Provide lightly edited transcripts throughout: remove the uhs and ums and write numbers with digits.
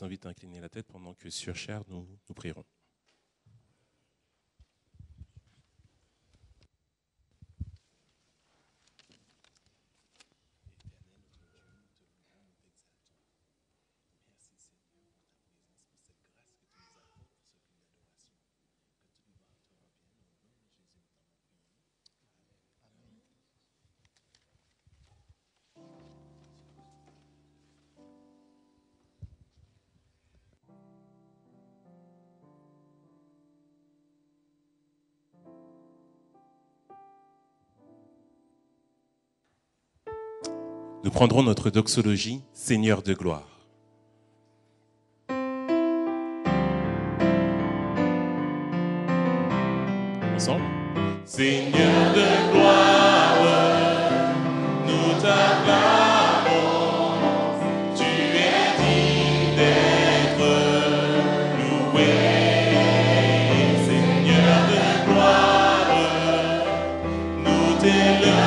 invite à incliner la tête pendant que sur chair, nous prierons. Nous prendrons notre doxologie, Seigneur de gloire. Ensemble. Seigneur de gloire, nous t'acclamons, tu es digne d'être loué. Seigneur de gloire, nous t'élevons.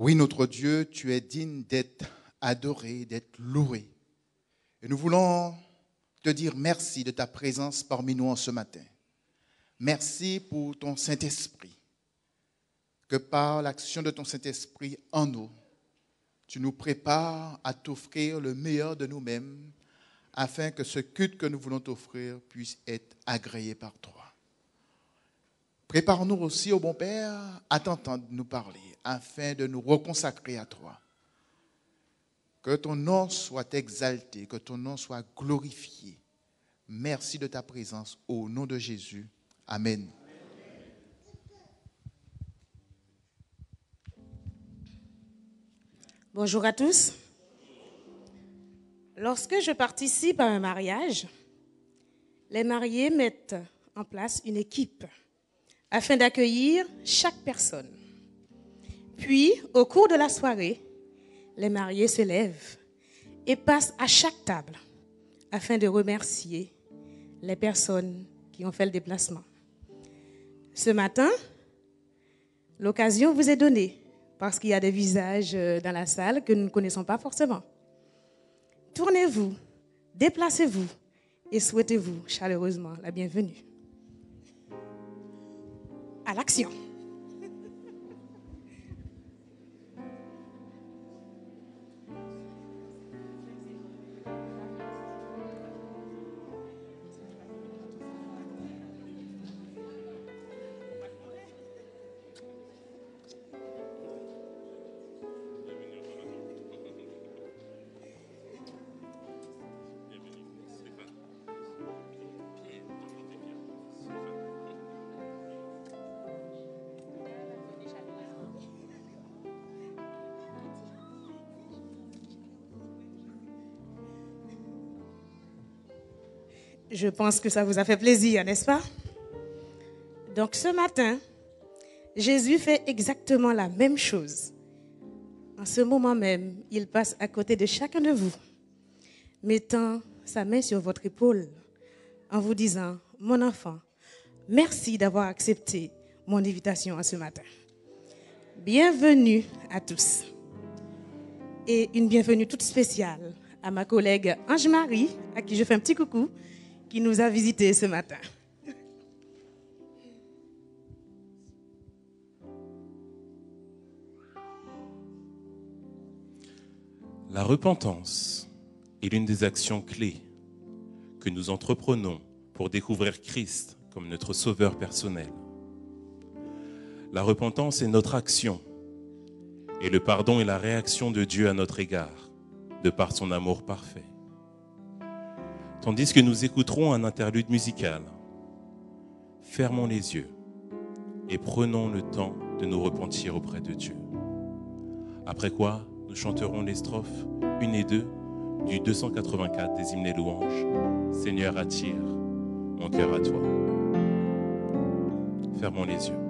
Oui, notre Dieu, tu es digne d'être adoré, d'être loué. Et nous voulons te dire merci de ta présence parmi nous en ce matin. Merci pour ton Saint-Esprit, que par l'action de ton Saint-Esprit en nous, tu nous prépares à t'offrir le meilleur de nous-mêmes, afin que ce culte que nous voulons t'offrir puisse être agréé par toi. Prépare-nous aussi, ô bon Père, à t'entendre nous parler, afin de nous reconsacrer à toi. Que ton nom soit exalté, que ton nom soit glorifié. Merci de ta présence, au nom de Jésus. Amen. Bonjour à tous. Lorsque je participe à un mariage, les mariés mettent en place une équipe afin d'accueillir chaque personne. Puis, au cours de la soirée, les mariés se lèvent et passent à chaque table afin de remercier les personnes qui ont fait le déplacement. Ce matin, l'occasion vous est donnée parce qu'il y a des visages dans la salle que nous ne connaissons pas forcément. Tournez-vous, déplacez-vous et souhaitez-vous chaleureusement la bienvenue. À l'action. Je pense que ça vous a fait plaisir, n'est-ce pas? Donc ce matin, Jésus fait exactement la même chose. En ce moment même, il passe à côté de chacun de vous, mettant sa main sur votre épaule, en vous disant, mon enfant, merci d'avoir accepté mon invitation à ce matin. Bienvenue à tous. Et une bienvenue toute spéciale à ma collègue Ange-Marie, à qui je fais un petit coucou, qui nous a visités ce matin. La repentance est l'une des actions clés que nous entreprenons pour découvrir Christ comme notre sauveur personnel. La repentance est notre action et le pardon est la réaction de Dieu à notre égard, de par son amour parfait. Tandis que nous écouterons un interlude musical, fermons les yeux et prenons le temps de nous repentir auprès de Dieu. Après quoi, nous chanterons les strophes 1 et 2 du 284 des hymnes et louanges. Seigneur, attire mon cœur à toi. Fermons les yeux.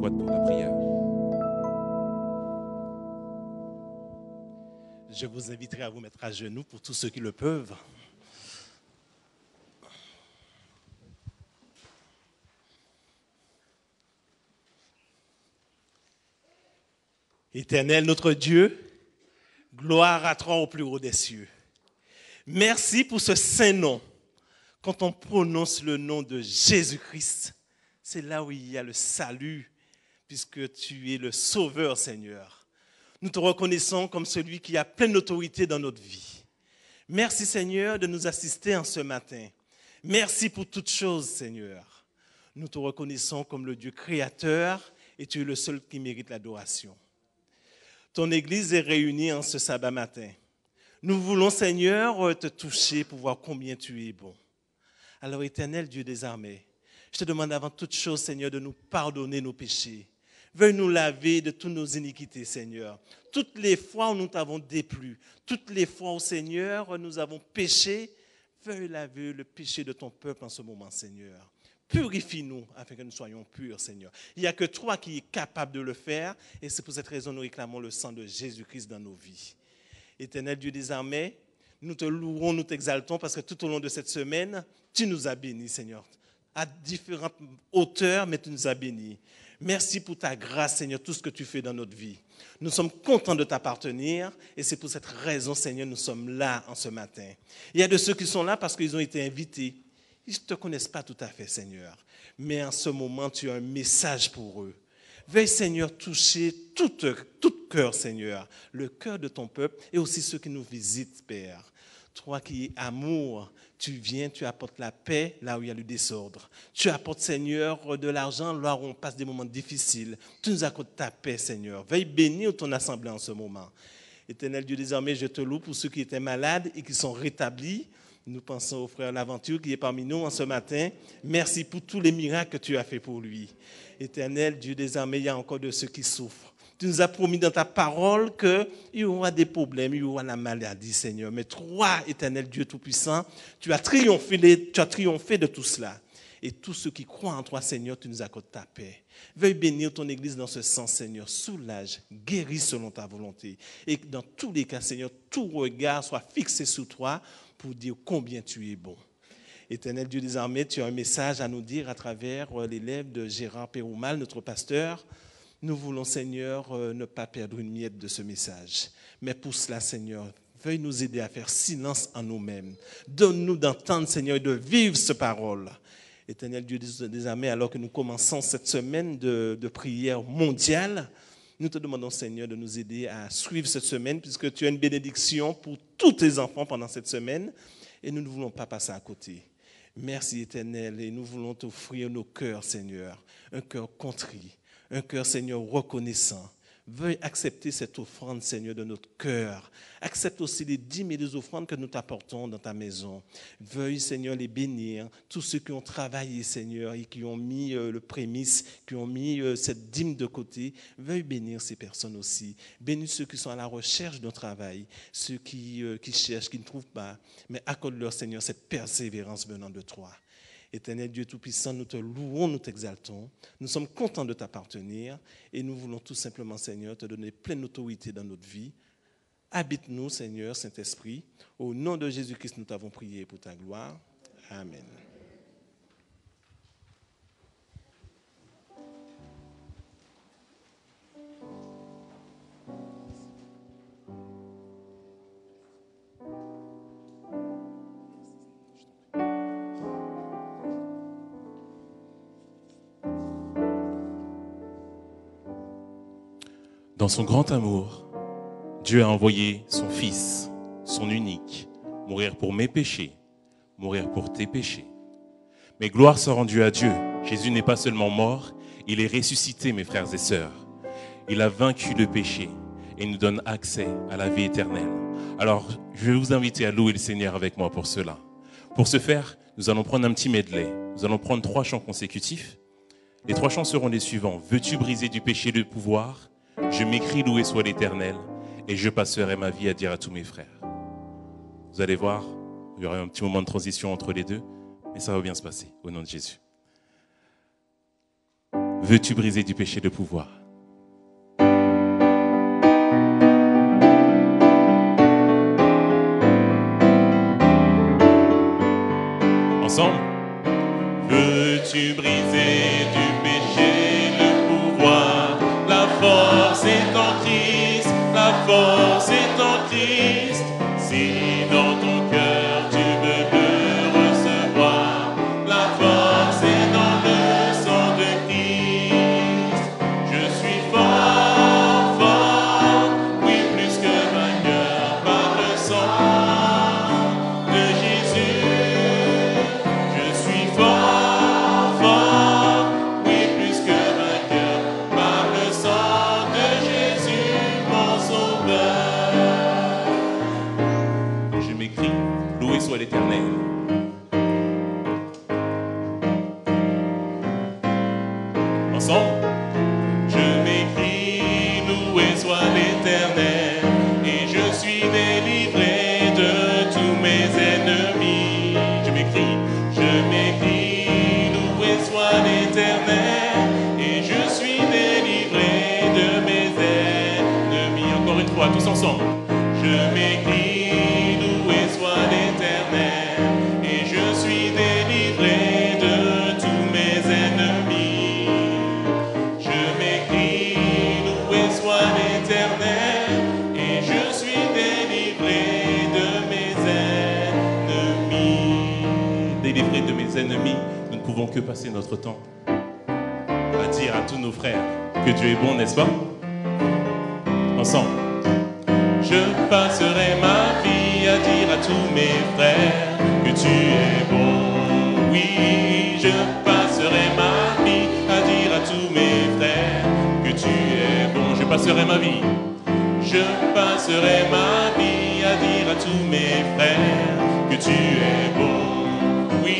adéquate pour la prière. Je vous inviterai à vous mettre à genoux pour tous ceux qui le peuvent. Éternel, notre Dieu, gloire à toi au plus haut des cieux. Merci pour ce saint nom. Quand on prononce le nom de Jésus-Christ, c'est là où il y a le salut, puisque tu es le Sauveur, Seigneur. Nous te reconnaissons comme celui qui a pleine autorité dans notre vie. Merci, Seigneur, de nous assister en ce matin. Merci pour toutes choses, Seigneur. Nous te reconnaissons comme le Dieu créateur et tu es le seul qui mérite l'adoration. Ton Église est réunie en ce sabbat matin. Nous voulons, Seigneur, te toucher pour voir combien tu es bon. Alors, Éternel Dieu des armées, je te demande avant toute chose, Seigneur, de nous pardonner nos péchés. Veuille nous laver de toutes nos iniquités, Seigneur. Toutes les fois où nous t'avons déplu, toutes les fois où, Seigneur, nous avons péché, veuille laver le péché de ton peuple en ce moment, Seigneur. Purifie-nous afin que nous soyons purs, Seigneur. Il n'y a que toi qui es capable de le faire et c'est pour cette raison que nous réclamons le sang de Jésus-Christ dans nos vies. Éternel Dieu des armées, nous te louons, nous t'exaltons parce que tout au long de cette semaine, tu nous as bénis, Seigneur. À différentes hauteurs, mais tu nous as bénis. Merci pour ta grâce, Seigneur, tout ce que tu fais dans notre vie. Nous sommes contents de t'appartenir et c'est pour cette raison, Seigneur, nous sommes là en ce matin. Il y a de ceux qui sont là parce qu'ils ont été invités. Ils ne te connaissent pas tout à fait, Seigneur. Mais en ce moment, tu as un message pour eux. Veuille, Seigneur, toucher tout cœur, Seigneur, le cœur de ton peuple et aussi ceux qui nous visitent, Père. Toi qui es amour, tu viens, tu apportes la paix là où il y a le désordre. Tu apportes, Seigneur, de l'argent là où on passe des moments difficiles. Tu nous accordes ta paix, Seigneur. Veuille bénir ton assemblée en ce moment. Éternel Dieu, désormais, je te loue pour ceux qui étaient malades et qui sont rétablis. Nous pensons au frère L'Aventure qui est parmi nous en ce matin. Merci pour tous les miracles que tu as fait pour lui. Éternel Dieu des armées, il y a encore de ceux qui souffrent. Tu nous as promis dans ta parole qu'il y aura des problèmes, il y aura la maladie, Seigneur. Mais toi, Éternel Dieu Tout-Puissant, tu as triomphé de tout cela. Et tous ceux qui croient en toi, Seigneur, tu nous accordes ta paix. Veuille bénir ton Église dans ce sens, Seigneur. Soulage, guéris selon ta volonté. Et que dans tous les cas, Seigneur, tout regard soit fixé sur toi pour dire combien tu es bon. Éternel Dieu des armées, tu as un message à nous dire à travers les lèvres de Gérard Péroumal, notre pasteur. Nous voulons, Seigneur, ne pas perdre une miette de ce message. Mais pour cela, Seigneur, veuille nous aider à faire silence en nous-mêmes. Donne-nous d'entendre, Seigneur, et de vivre cette parole. Éternel Dieu des armées, alors que nous commençons cette semaine de prière mondiale, nous te demandons, Seigneur, de nous aider à suivre cette semaine, puisque tu as une bénédiction pour tous tes enfants pendant cette semaine, et nous ne voulons pas passer à côté. Merci, Éternel, et nous voulons t'offrir nos cœurs, Seigneur, un cœur contrit, un cœur, Seigneur, reconnaissant. Veuille accepter cette offrande, Seigneur, de notre cœur. Accepte aussi les dîmes et les offrandes que nous t'apportons dans ta maison. Veuille, Seigneur, les bénir. Tous ceux qui ont travaillé, Seigneur, et qui ont mis le prémisse, qui ont mis cette dîme de côté, veuille bénir ces personnes aussi. Bénis ceux qui sont à la recherche d'un travail, ceux qui cherchent, qui ne trouvent pas. Mais accorde-leur, Seigneur, cette persévérance venant de toi. Éternel Dieu Tout-Puissant, nous te louons, nous t'exaltons. Nous sommes contents de t'appartenir et nous voulons tout simplement, Seigneur, te donner pleine autorité dans notre vie. Habite-nous, Seigneur, Saint-Esprit. Au nom de Jésus-Christ, nous t'avons prié pour ta gloire. Amen. Dans son grand amour, Dieu a envoyé son Fils, son unique, mourir pour mes péchés, mourir pour tes péchés. Mais gloire soit rendue à Dieu. Jésus n'est pas seulement mort, il est ressuscité, mes frères et sœurs. Il a vaincu le péché et nous donne accès à la vie éternelle. Alors, je vais vous inviter à louer le Seigneur avec moi pour cela. Pour ce faire, nous allons prendre un petit medley. Nous allons prendre 3 chants consécutifs. Les 3 chants seront les suivants. Veux-tu briser du péché le pouvoir ? Je m'écris, loué soit l'Éternel, et je passerai ma vie à dire à tous mes frères. Vous allez voir, il y aura un petit moment de transition entre les deux, mais ça va bien se passer, au nom de Jésus. Veux-tu briser du péché le pouvoir? Ensemble. Veux-tu briser du péché le pouvoir? La force est en Christ, la force est en Christ. Si dans ton cœur tu veux le recevoir, la force est dans le sang de Christ. Je suis fort, fort, oui plus que vainqueur par le sang de Jésus. Je suis fort, fort, oui plus que vainqueur par le sang de Jésus, mon sauveur. Je m'écris, loué soit l'Éternel. Ensemble, je m'écris, loué soit l'Éternel, et je suis délivré de tous mes ennemis. Je m'écris, loué soit l'Éternel, et je suis délivré de mes ennemis. Encore une fois, tous ensemble. Je m'écris, loué soit l'Éternel, et je suis délivré de tous mes ennemis. Je m'écris, loué soit l'Éternel, et je suis délivré de mes ennemis. Délivré de mes ennemis, nous ne pouvons que passer notre temps à dire à tous nos frères que Dieu est bon, n'est-ce pas? Ensemble. Je passerai ma vie à dire à tous mes frères que tu es bon. Oui, je passerai ma vie à dire à tous mes frères que tu es bon. Je passerai ma vie. Je passerai ma vie à dire à tous mes frères que tu es bon. Oui,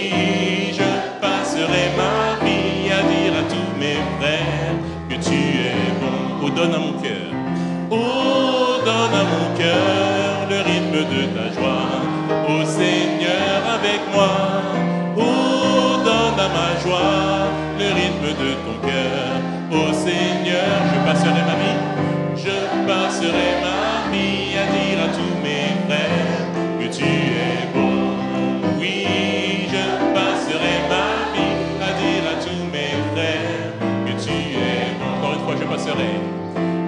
je passerai ma vie à dire à tous mes frères que tu es bon. Oh, donne à mon cœur, oh, donne à mon cœur le rythme de ta joie. Oh Seigneur, avec moi, oh, donne à ma joie le rythme de ton cœur. Oh Seigneur, je passerai ma vie. Je passerai ma vie à dire à tous mes frères que tu es bon. Oui, je passerai ma vie à dire à tous mes frères que tu es bon. Encore une fois, je passerai.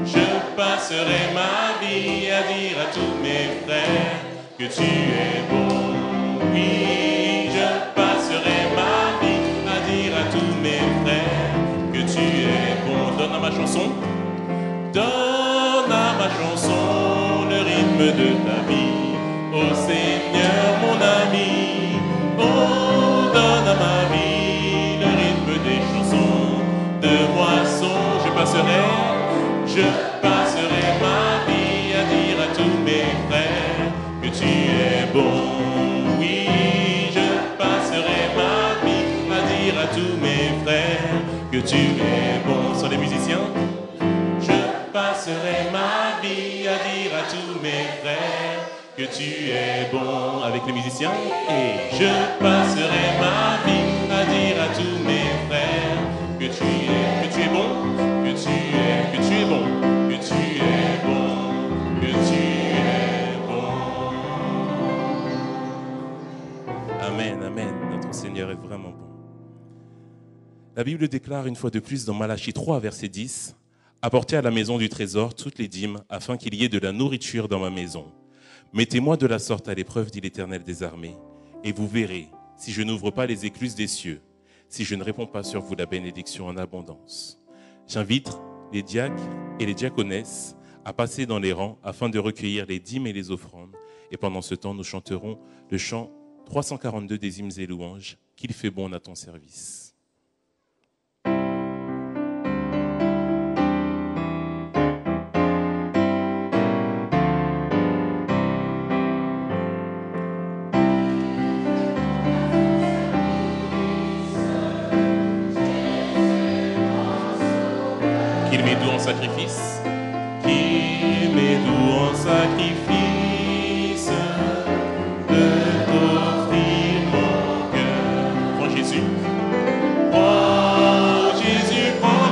Je passerai ma vie à dire à tous mes frères que tu es bon. Oui, je passerai ma vie à dire à tous mes frères que tu es bon. Donne à ma chanson. Donne à ma chanson le rythme de ta vie. Oh Seigneur, mon ami. Oh, donne à ma vie le rythme des chansons de moisson. Je passerai ma vie à dire à tous mes frères que tu es bon. Oui, je passerai ma vie à dire à tous mes frères que tu es bon. Sont les musiciens? Je passerai ma vie à dire à tous mes frères que tu es bon. Avec les musiciens. Et je passerai ma vie à dire à tous mes frères que tu es bon, que tu es bon, que tu es bon, que tu es bon. Amen, amen. Notre Seigneur est vraiment bon. La Bible déclare une fois de plus dans Malachie 3, verset 10, « Apportez à la maison du trésor toutes les dîmes, afin qu'il y ait de la nourriture dans ma maison. Mettez-moi de la sorte à l'épreuve, dit l'Éternel des armées, et vous verrez, si je n'ouvre pas les écluses des cieux, si je ne réponds pas sur vous la bénédiction en abondance. » J'invite les diacres et les diaconesses à passer dans les rangs afin de recueillir les dîmes et les offrandes. Et pendant ce temps, nous chanterons le chant 342 des hymnes et louanges, « Qu'il fait bon à ton service ». Qu'il m'est doux en sacrifice, qu'il m'est doux en sacrifice, de t'offrir mon cœur. Prends Jésus, prends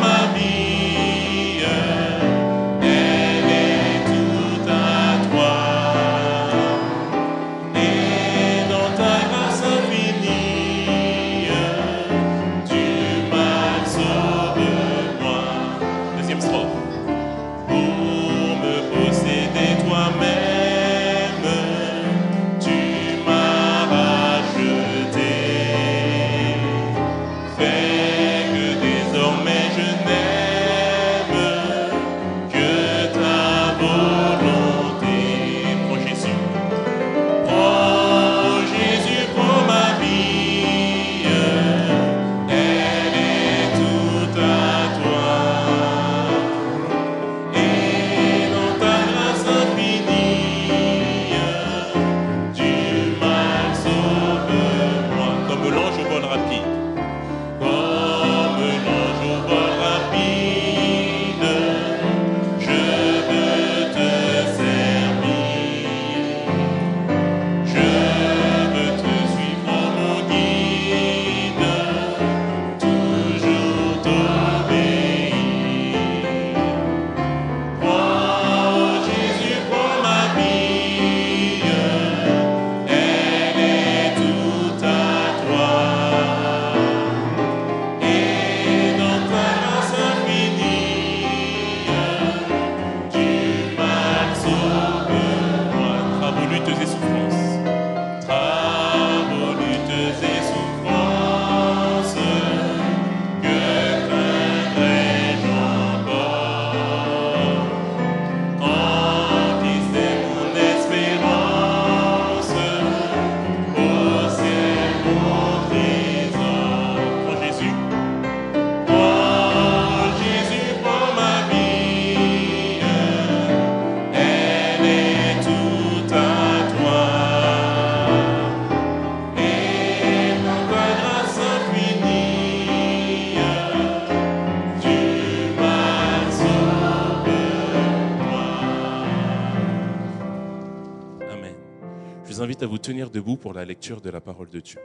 vous invite à vous tenir debout pour la lecture de la parole de Dieu.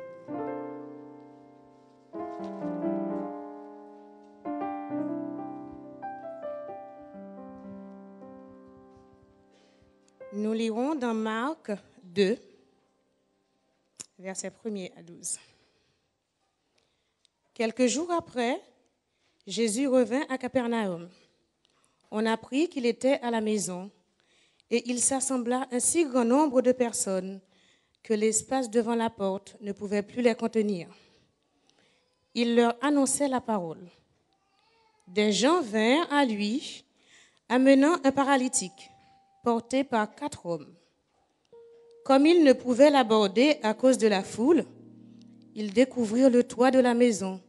Nous lirons dans Marc 2, versets 1er à 12. Quelques jours après, Jésus revint à Capernaum. On apprit qu'il était à la maison, et il s'assembla un si grand nombre de personnes que l'espace devant la porte ne pouvait plus les contenir. Il leur annonçait la parole. Des gens vinrent à lui, amenant un paralytique, porté par 4 hommes. Comme ils ne pouvaient l'aborder à cause de la foule, ils découvrirent le toit de la maison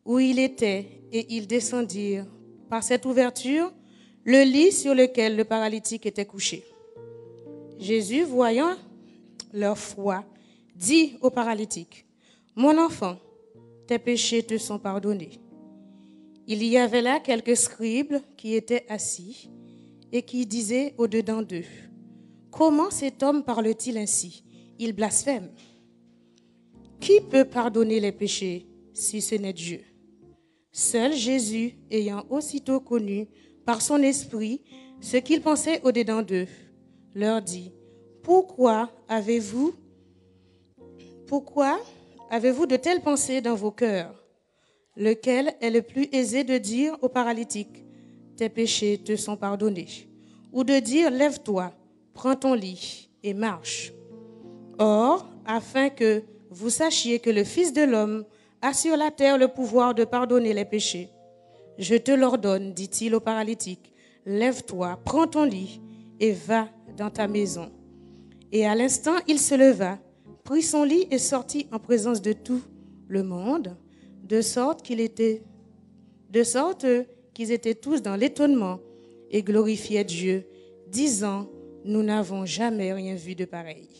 où il était, et ils descendirent par cette ouverture le lit sur lequel le paralytique était couché. Jésus, voyant leur foi, dit au paralytique, « Mon enfant, tes péchés te sont pardonnés. » Il y avait là quelques scribes qui étaient assis et qui disaient au-dedans d'eux, « Comment cet homme parle-t-il ainsi? Il blasphème. Qui peut pardonner les péchés si ce n'est Dieu? » Seul Jésus, ayant aussitôt connu par son esprit ce qu'il pensait au-dedans d'eux, leur dit, « Pourquoi avez-vous de telles pensées dans vos cœurs? Lequel est le plus aisé de dire au paralytique, « Tes péchés te sont pardonnés » ou de dire, « Lève-toi, prends ton lit et marche » ? Or, afin que vous sachiez que le Fils de l'homme a sur la terre le pouvoir de pardonner les péchés, je te l'ordonne, dit-il au paralytique, « Lève-toi, prends ton lit et va dans ta maison. » Et à l'instant, il se leva, prit son lit et sortit en présence de tout le monde, de sorte qu'ils étaient tous dans l'étonnement et glorifiaient Dieu, disant, « Nous n'avons jamais rien vu de pareil. »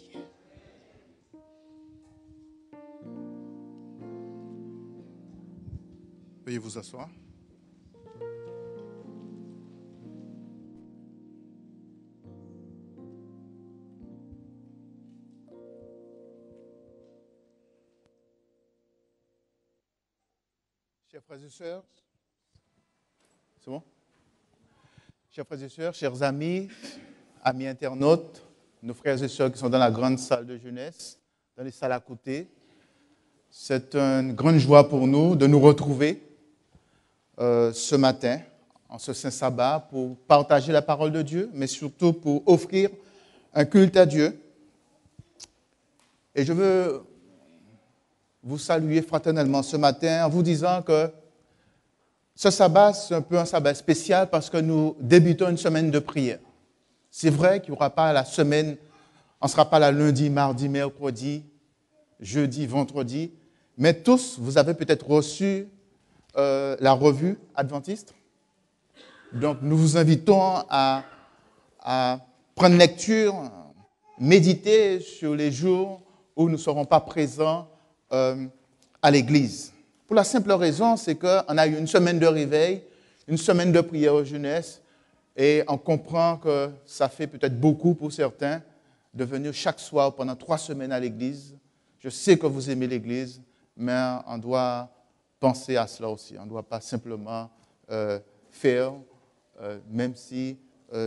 Veuillez vous asseoir. Chers frères et sœurs, c'est bon? Chers frères et sœurs, chers amis, amis internautes, nos frères et sœurs qui sont dans la grande salle de jeunesse, dans les salles à côté, c'est une grande joie pour nous de nous retrouver ce matin, en ce Saint Sabbat, pour partager la parole de Dieu, mais surtout pour offrir un culte à Dieu. Et je veux vous saluer fraternellement ce matin en vous disant que ce sabbat, c'est un peu un sabbat spécial parce que nous débutons une semaine de prière. C'est vrai qu'il n'y aura pas la semaine, on ne sera pas là lundi, mardi, mercredi, jeudi, vendredi, mais tous, vous avez peut-être reçu la revue adventiste. Donc, nous vous invitons à prendre lecture, méditer sur les jours où nous ne serons pas présents à l'église. Pour la simple raison, c'est qu'on a eu une semaine de réveil, une semaine de prière aux jeunesse, et on comprend que ça fait peut-être beaucoup pour certains de venir chaque soir pendant 3 semaines à l'église. Je sais que vous aimez l'église, mais on doit penser à cela aussi. On ne doit pas simplement faire, même si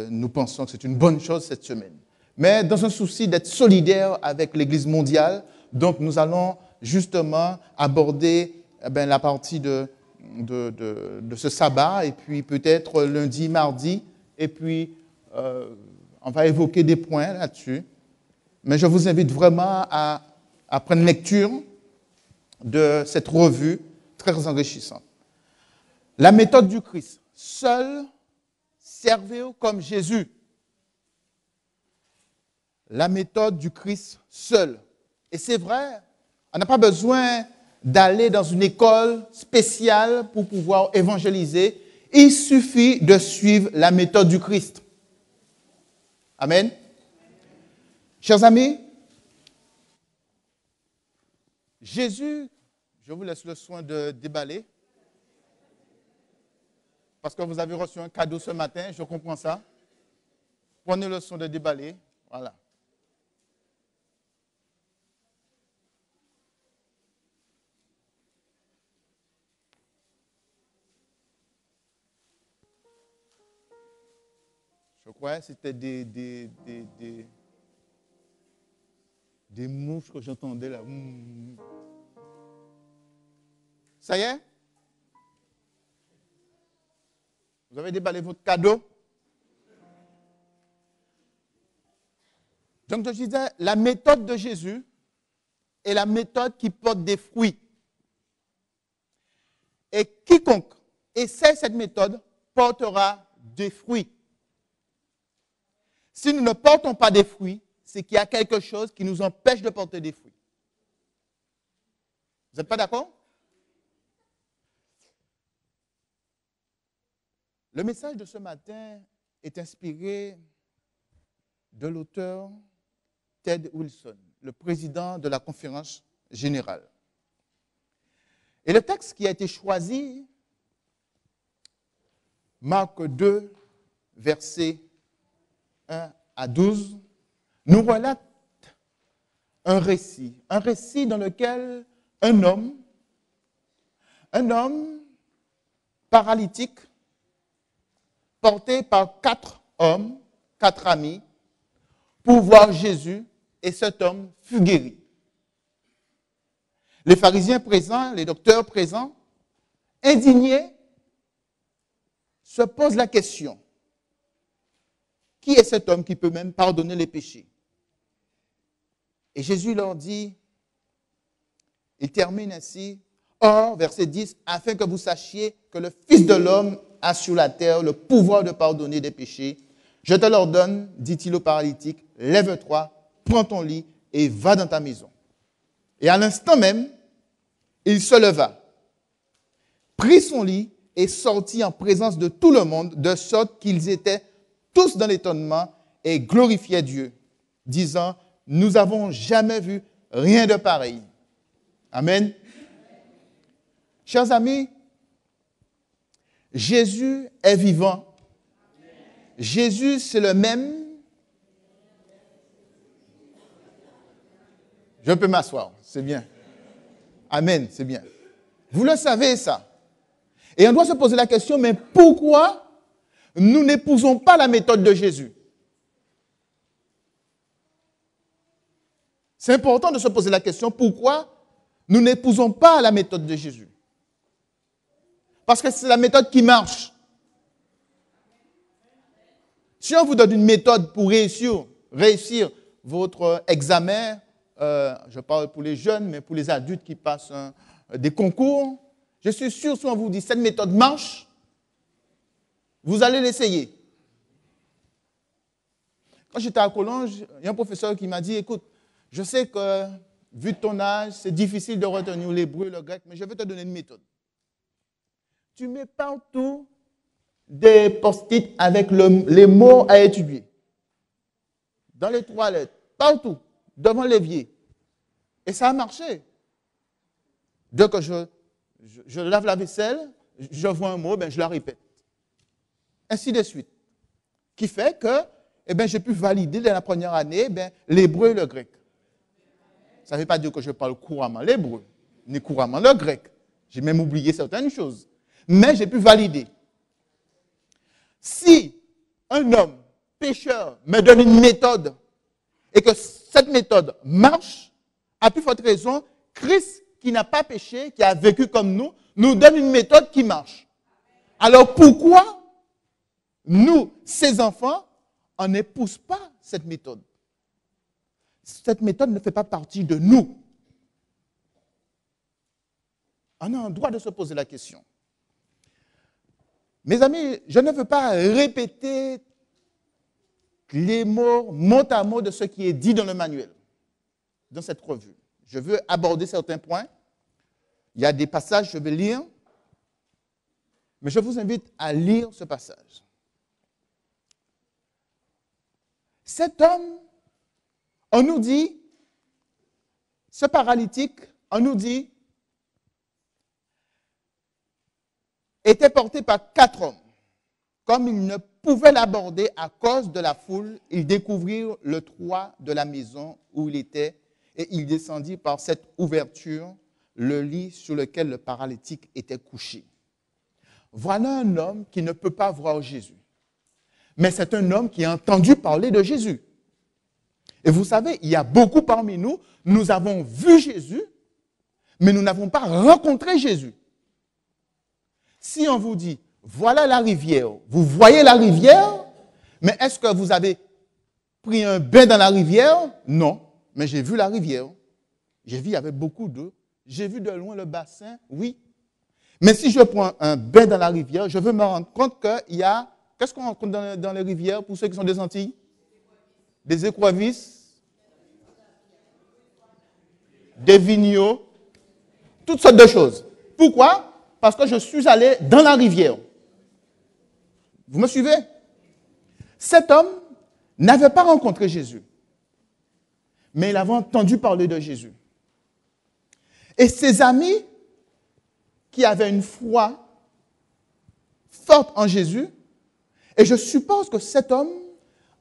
nous pensons que c'est une bonne chose cette semaine. Mais dans un souci d'être solidaire avec l'église mondiale, donc nous allons justement aborder la partie de ce sabbat, et puis peut-être lundi, mardi, et puis on va évoquer des points là-dessus. Mais je vous invite vraiment à prendre lecture de cette revue très enrichissante. La méthode du Christ. Seul, servez comme Jésus. La méthode du Christ seul. Et c'est vrai, on n'a pas besoin d'aller dans une école spéciale pour pouvoir évangéliser. Il suffit de suivre la méthode du Christ. Amen. Chers amis, Jésus, je vous laisse le soin de déballer, parce que vous avez reçu un cadeau ce matin, je comprends ça. Prenez le soin de déballer, voilà. Je croyais que c'était des mouches que j'entendais là. Ça y est? Vous avez déballé votre cadeau? Donc, je disais, la méthode de Jésus est la méthode qui porte des fruits. Et quiconque essaie cette méthode portera des fruits. Si nous ne portons pas des fruits, c'est qu'il y a quelque chose qui nous empêche de porter des fruits. Vous n'êtes pas d'accord? Le message de ce matin est inspiré de l'auteur Ted Wilson, le président de la conférence générale. Et le texte qui a été choisi, Marc 2, versets 1 à 12, nous relate un récit dans lequel un homme paralytique, porté par 4 hommes, 4 amis, pour voir Jésus, et cet homme fut guéri. Les pharisiens présents, les docteurs présents, indignés, se posent la question: qui est cet homme qui peut même pardonner les péchés? Et Jésus leur dit, il termine ainsi: or, verset 10, afin que vous sachiez que le Fils de l'homme a sur la terre le pouvoir de pardonner des péchés, je te l'ordonne, dit-il au paralytique, lève-toi, prends ton lit et va dans ta maison. Et à l'instant même, il se leva, prit son lit et sortit en présence de tout le monde, de sorte qu'ils étaient tous dans l'étonnement et glorifiaient Dieu, disant, nous n'avons jamais vu rien de pareil. Amen. Chers amis, Jésus est vivant. Jésus, c'est le même. Je peux m'asseoir, c'est bien. Amen, c'est bien. Vous le savez, ça. Et on doit se poser la question, mais pourquoi nous n'épousons pas la méthode de Jésus? C'est important de se poser la question, pourquoi nous n'épousons pas la méthode de Jésus? Parce que c'est la méthode qui marche. Si on vous donne une méthode pour réussir votre examen, je parle pour les jeunes, mais pour les adultes qui passent des concours, je suis sûr, si on vous dit cette méthode marche, vous allez l'essayer. Quand j'étais à Collonges, il y a un professeur qui m'a dit, écoute, je sais que, vu ton âge, c'est difficile de retenir l'hébreu et le grec, mais je vais te donner une méthode. Tu mets partout des post-it avec les mots à étudier. Dans les toilettes, partout, devant l'évier. Et ça a marché. Dès que je lave la vaisselle, je vois un mot, je la répète. Ainsi de suite. Qui fait que j'ai pu valider dans la première année l'hébreu et le grec. Ça ne veut pas dire que je parle couramment l'hébreu, ni couramment le grec. J'ai même oublié certaines choses. Mais j'ai pu valider. Si un homme pécheur me donne une méthode et que cette méthode marche, à plus forte raison, Christ, qui n'a pas péché, qui a vécu comme nous donne une méthode qui marche. Alors pourquoi nous, ses enfants, on n'épouse pas cette méthode? Cette méthode ne fait pas partie de nous. On a le droit de se poser la question. Mes amis, je ne veux pas répéter les mots mot à mot de ce qui est dit dans le manuel, dans cette revue. Je veux aborder certains points. Il y a des passages que je vais lire, mais je vous invite à lire ce passage. Cet homme, on nous dit, ce paralytique, on nous dit, était porté par 4 hommes. Comme ils ne pouvaient l'aborder à cause de la foule, ils découvrirent le toit de la maison où il était et il descendit par cette ouverture le lit sur lequel le paralytique était couché. Voilà un homme qui ne peut pas voir Jésus. mais c'est un homme qui a entendu parler de Jésus. Et vous savez, il y a beaucoup parmi nous, nous avons vu Jésus, mais nous n'avons pas rencontré Jésus. Si on vous dit, voilà la rivière, vous voyez la rivière, mais est-ce que vous avez pris un bain dans la rivière? Non, mais j'ai vu la rivière. J'ai vu, il y avait beaucoup d'eau. J'ai vu de loin le bassin, oui. Mais si je prends un bain dans la rivière, je veux me rendre compte qu'il y a... Qu'est-ce qu'on rencontre dans les rivières pour ceux qui sont des Antilles? Des écrevisses, des vigneaux, toutes sortes de choses. Pourquoi? Parce que je suis allé dans la rivière. Vous me suivez? Cet homme n'avait pas rencontré Jésus, mais il avait entendu parler de Jésus. Et ses amis, qui avaient une foi forte en Jésus, et je suppose que cet homme,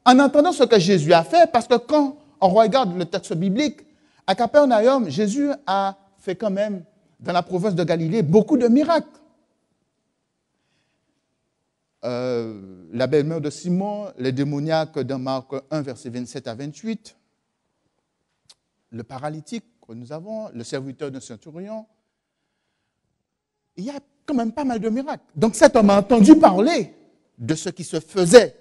en entendant ce que Jésus a fait, parce que quand on regarde le texte biblique, à Capernaum, Jésus a fait quand même, dans la province de Galilée, beaucoup de miracles. La belle-mère de Simon, les démoniaques dans Marc 1, versets 27 à 28, le paralytique que nous avons, le serviteur d'un centurion. Il y a quand même pas mal de miracles. Donc cet homme a entendu parler de ce qui se faisait.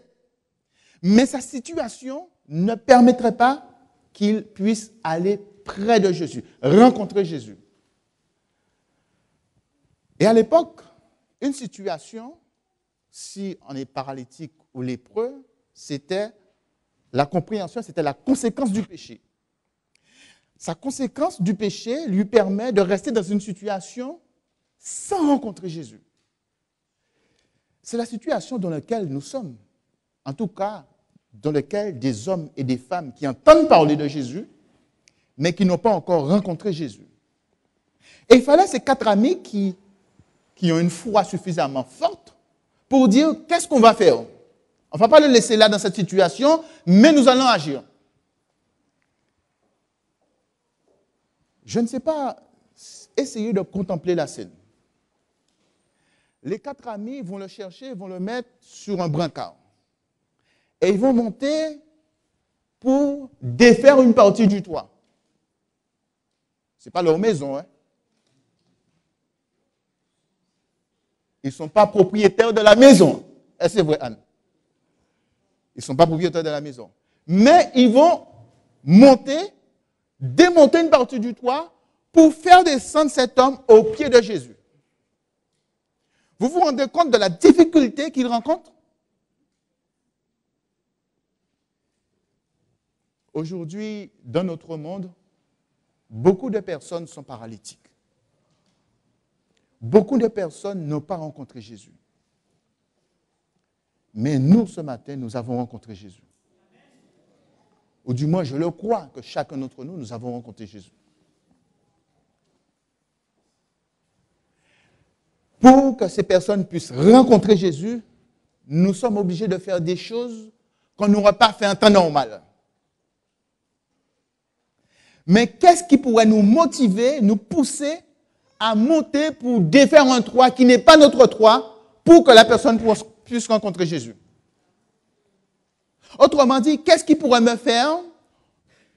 Mais sa situation ne permettrait pas qu'il puisse aller près de Jésus, rencontrer Jésus. Et à l'époque, une situation, si on est paralytique ou lépreux, c'était la compréhension, c'était la conséquence du péché. Sa conséquence du péché lui permet de rester dans une situation sans rencontrer Jésus. C'est la situation dans laquelle nous sommes. En tout cas, dans laquelle des hommes et des femmes qui entendent parler de Jésus, mais qui n'ont pas encore rencontré Jésus. Et il fallait ces 4 amis qui ont une foi suffisamment forte pour dire qu'est-ce qu'on va faire. On ne va pas le laisser là dans cette situation, mais nous allons agir. Je ne sais pas, essayez de contempler la scène. Les 4 amis vont le chercher, vont le mettre sur un brancard. Et ils vont monter pour défaire une partie du toit. Ce n'est pas leur maison, hein. Ils ne sont pas propriétaires de la maison. Est-ce que c'est vrai, Anne? Ils ne sont pas propriétaires de la maison. Mais ils vont monter, démonter une partie du toit pour faire descendre cet homme au pied de Jésus. Vous vous rendez compte de la difficulté qu'il rencontre? Aujourd'hui, dans notre monde, beaucoup de personnes sont paralytiques. Beaucoup de personnes n'ont pas rencontré Jésus. Mais nous, ce matin, nous avons rencontré Jésus. Ou du moins, je le crois, que chacun d'entre nous, nous avons rencontré Jésus. Pour que ces personnes puissent rencontrer Jésus, nous sommes obligés de faire des choses qu'on n'aurait pas fait en temps normal. Mais qu'est-ce qui pourrait nous motiver, nous pousser à monter pour défaire un toit qui n'est pas notre toit pour que la personne puisse rencontrer Jésus? Autrement dit, qu'est-ce qui pourrait me faire?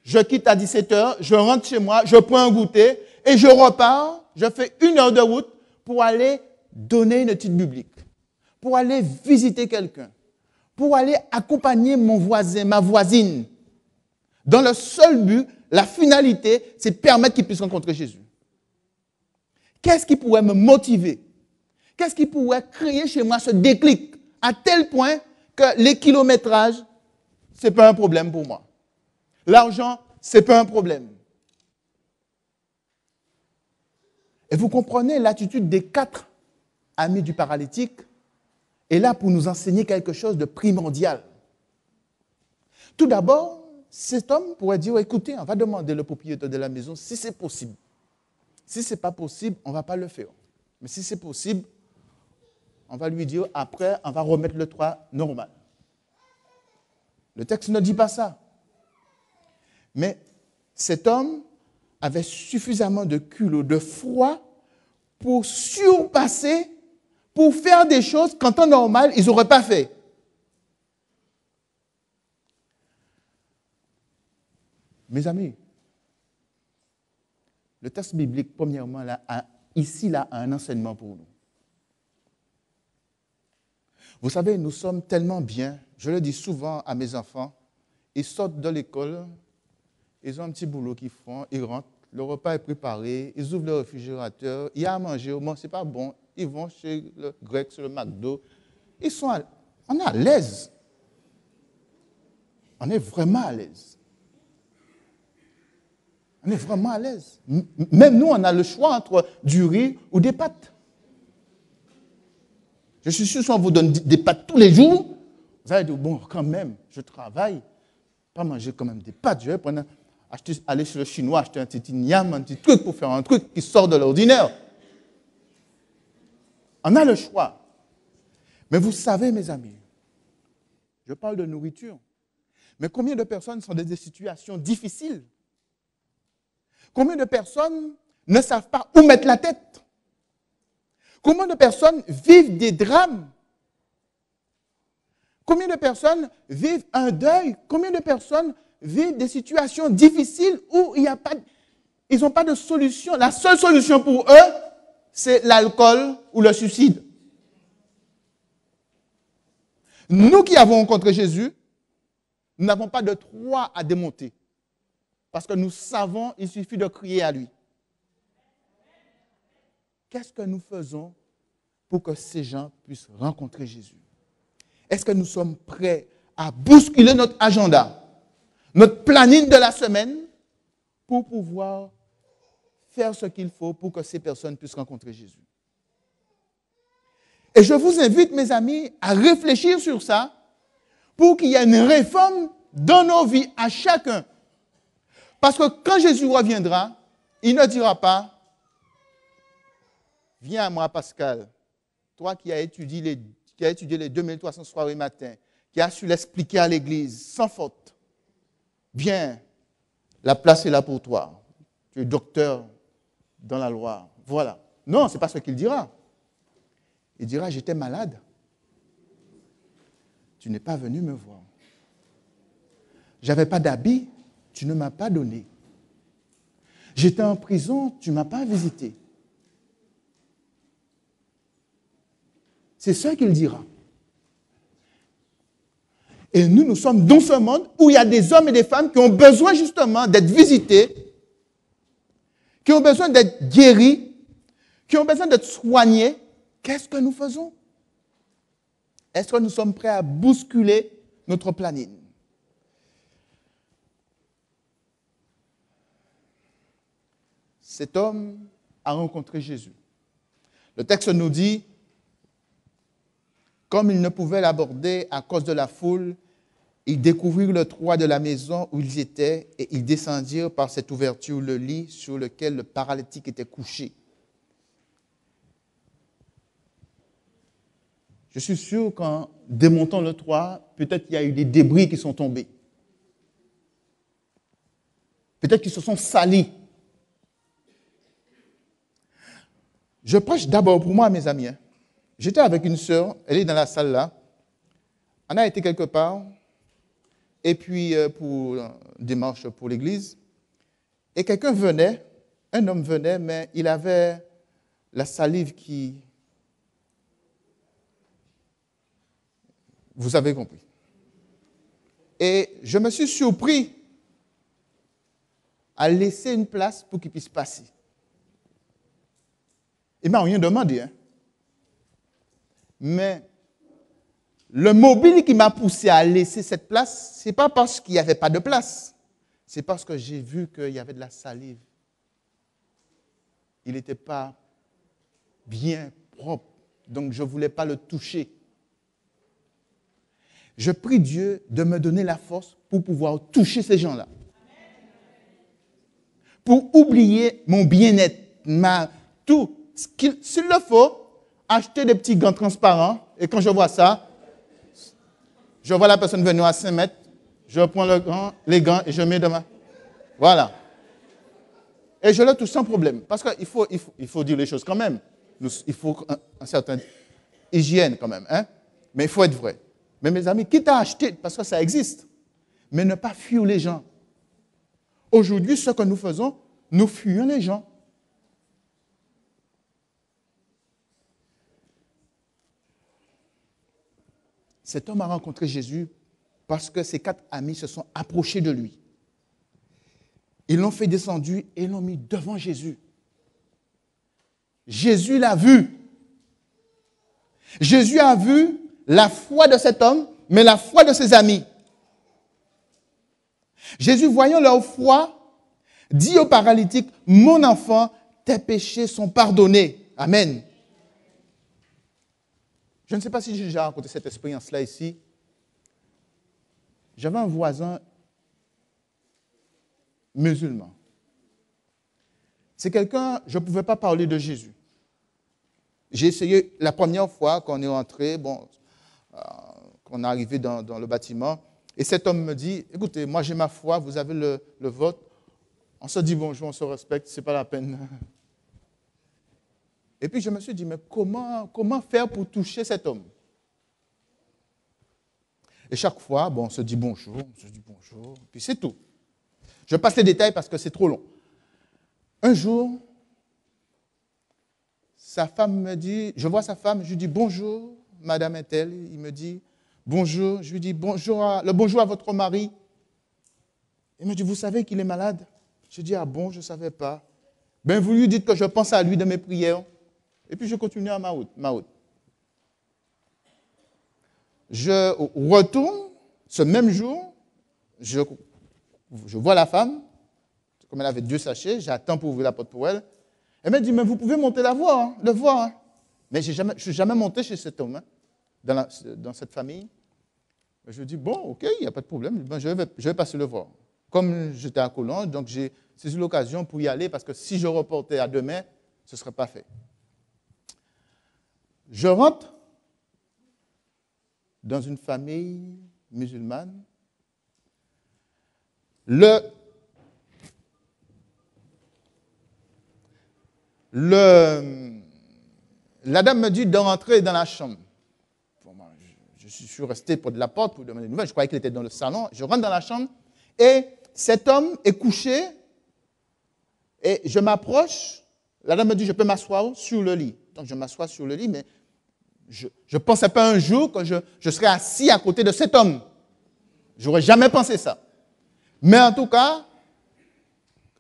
Je quitte à 17h, je rentre chez moi, je prends un goûter et je repars, je fais 1 heure de route pour aller donner une étude biblique, pour aller visiter quelqu'un, pour aller accompagner mon voisin, ma voisine, dans le seul but, la finalité, c'est de permettre qu'ils puissent rencontrer Jésus. Qu'est-ce qui pourrait me motiver? Qu'est-ce qui pourrait créer chez moi ce déclic à tel point que les kilométrages, ce n'est pas un problème pour moi. L'argent, ce n'est pas un problème. Et vous comprenez, l'attitude des 4 amis du paralytique est là pour nous enseigner quelque chose de primordial. Tout d'abord, cet homme pourrait dire, écoutez, on va demander au propriétaire de la maison si c'est possible. Si ce n'est pas possible, on ne va pas le faire. Mais si c'est possible, on va lui dire, après, on va remettre le toit normal. Le texte ne dit pas ça. Mais cet homme avait suffisamment de culot, de foi pour surpasser, pour faire des choses qu'en temps normal, ils n'auraient pas fait. Mes amis, le texte biblique, premièrement, ici, a un enseignement pour nous. Vous savez, nous sommes tellement bien, je le dis souvent à mes enfants, ils sortent de l'école, ils ont un petit boulot qu'ils font, ils rentrent, le repas est préparé, ils ouvrent le réfrigérateur, il y a à manger, au moins c'est pas bon, ils vont chez le grec, sur le McDo, on est à l'aise. On est vraiment à l'aise. On est vraiment à l'aise. Même nous, on a le choix entre du riz ou des pâtes. Je suis sûr que si on vous donne des pâtes tous les jours, vous allez dire, bon, quand même, je travaille, pas manger quand même des pâtes. Je vais aller chez le chinois, acheter un petit niam, un petit truc pour faire un truc qui sort de l'ordinaire. On a le choix. Mais vous savez, mes amis, je parle de nourriture, mais combien de personnes sont dans des situations difficiles? Combien de personnes ne savent pas où mettre la tête? Combien de personnes vivent des drames? Combien de personnes vivent un deuil? Combien de personnes vivent des situations difficiles où ils n'ont pas de solution? La seule solution pour eux, c'est l'alcool ou le suicide. Nous qui avons rencontré Jésus, nous n'avons pas de Troie à démonter. Parce que nous savons, il suffit de crier à lui. Qu'est-ce que nous faisons pour que ces gens puissent rencontrer Jésus? Est-ce que nous sommes prêts à bousculer notre agenda, notre planning de la semaine, pour pouvoir faire ce qu'il faut pour que ces personnes puissent rencontrer Jésus? Et je vous invite, mes amis, à réfléchir sur ça pour qu'il y ait une réforme dans nos vies à chacun. Parce que quand Jésus reviendra, il ne dira pas « Viens à moi, Pascal, toi qui as étudié les 2300 soirées matin, qui as su l'expliquer à l'église sans faute. Viens, la place est là pour toi. Tu es docteur dans la loi. Voilà. » Non, ce n'est pas ce qu'il dira. Il dira « J'étais malade. Tu n'es pas venu me voir. J'avais pas d'habit. Tu ne m'as pas donné. J'étais en prison, tu ne m'as pas visité. » C'est ça qu'il dira. Et nous sommes dans ce monde où il y a des hommes et des femmes qui ont besoin justement d'être visités, qui ont besoin d'être guéris, qui ont besoin d'être soignés. Qu'est-ce que nous faisons? Est-ce que nous sommes prêts à bousculer notre planning? Cet homme a rencontré Jésus. Le texte nous dit, comme ils ne pouvaient l'aborder à cause de la foule, ils découvrirent le toit de la maison où ils étaient et ils descendirent par cette ouverture le lit sur lequel le paralytique était couché. Je suis sûr qu'en démontant le toit, peut-être qu'il y a eu des débris qui sont tombés. Peut-être qu'ils se sont salis. Je prêche d'abord pour moi, mes amis. J'étais avec une sœur, elle est dans la salle là. On a été quelque part, et puis pour des marches pour l'église. Et quelqu'un venait, un homme venait, mais il avait la salive qui... Vous avez compris. Et je me suis surpris à laisser une place pour qu'il puisse passer. Il ne m'a rien demandé. Mais le mobile qui m'a poussé à laisser cette place, ce n'est pas parce qu'il n'y avait pas de place. C'est parce que j'ai vu qu'il y avait de la salive. Il n'était pas bien propre. Donc, je ne voulais pas le toucher. Je prie Dieu de me donner la force pour pouvoir toucher ces gens-là. Pour oublier mon bien-être, tout. S'il le faut, acheter des petits gants transparents. Et quand je vois ça, je vois la personne venir à 5 mètres. Je prends les gants et je mets dans ma... Voilà. Et je le touche sans problème. Parce qu'il faut dire les choses quand même. Il faut un certain hygiène quand même. Hein? Mais il faut être vrai. Mais mes amis, quitte à acheter, parce que ça existe, mais ne pas fuir les gens. Aujourd'hui, ce que nous faisons, nous fuyons les gens. Cet homme a rencontré Jésus parce que ses 4 amis se sont approchés de lui. Ils l'ont fait descendre et l'ont mis devant Jésus. Jésus l'a vu. Jésus a vu la foi de cet homme, mais la foi de ses amis. Jésus, voyant leur foi, dit au paralytique, « Mon enfant, tes péchés sont pardonnés. » Amen. Je ne sais pas si j'ai déjà raconté cette expérience-là ici. J'avais un voisin musulman. C'est quelqu'un, je ne pouvais pas parler de Jésus. J'ai essayé la première fois qu'on est entré, qu'on est arrivé dans le bâtiment, et cet homme me dit, écoutez, moi j'ai ma foi, vous avez le vôtre, on se dit bonjour, on se respecte, ce n'est pas la peine. Et puis je me suis dit, mais comment faire pour toucher cet homme? Et chaque fois, on se dit bonjour, puis c'est tout. Je passe les détails parce que c'est trop long. Un jour, sa femme me dit, je vois sa femme, je lui dis bonjour, madame est-elle? Il me dit bonjour, je lui dis bonjour à votre mari. Il me dit, vous savez qu'il est malade? Je dis, ah bon, je ne savais pas. Ben vous lui dites que je pense à lui de mes prières. Et puis je continue à ma route. Je retourne, ce même jour, je vois la femme, comme elle avait 2 sachets, j'attends pour ouvrir la porte pour elle. Elle me dit, mais vous pouvez monter le voir. Hein. Mais je ne suis jamais monté chez cet homme, dans cette famille. Je lui dis, bon, ok, il n'y a pas de problème, je vais passer le voir. Comme j'étais à Collonges, donc j'ai saisi l'occasion pour y aller, parce que si je reportais à demain, ce ne serait pas fait. Je rentre dans une famille musulmane. La dame me dit de rentrer dans la chambre. Je suis resté près de la porte pour demander des nouvelles. Je croyais qu'il était dans le salon. Je rentre dans la chambre et cet homme est couché et je m'approche. La dame me dit, je peux m'asseoir sur le lit. Donc je m'assois sur le lit, mais je ne pensais pas un jour que je serais assis à côté de cet homme. Je n'aurais jamais pensé ça. Mais en tout cas,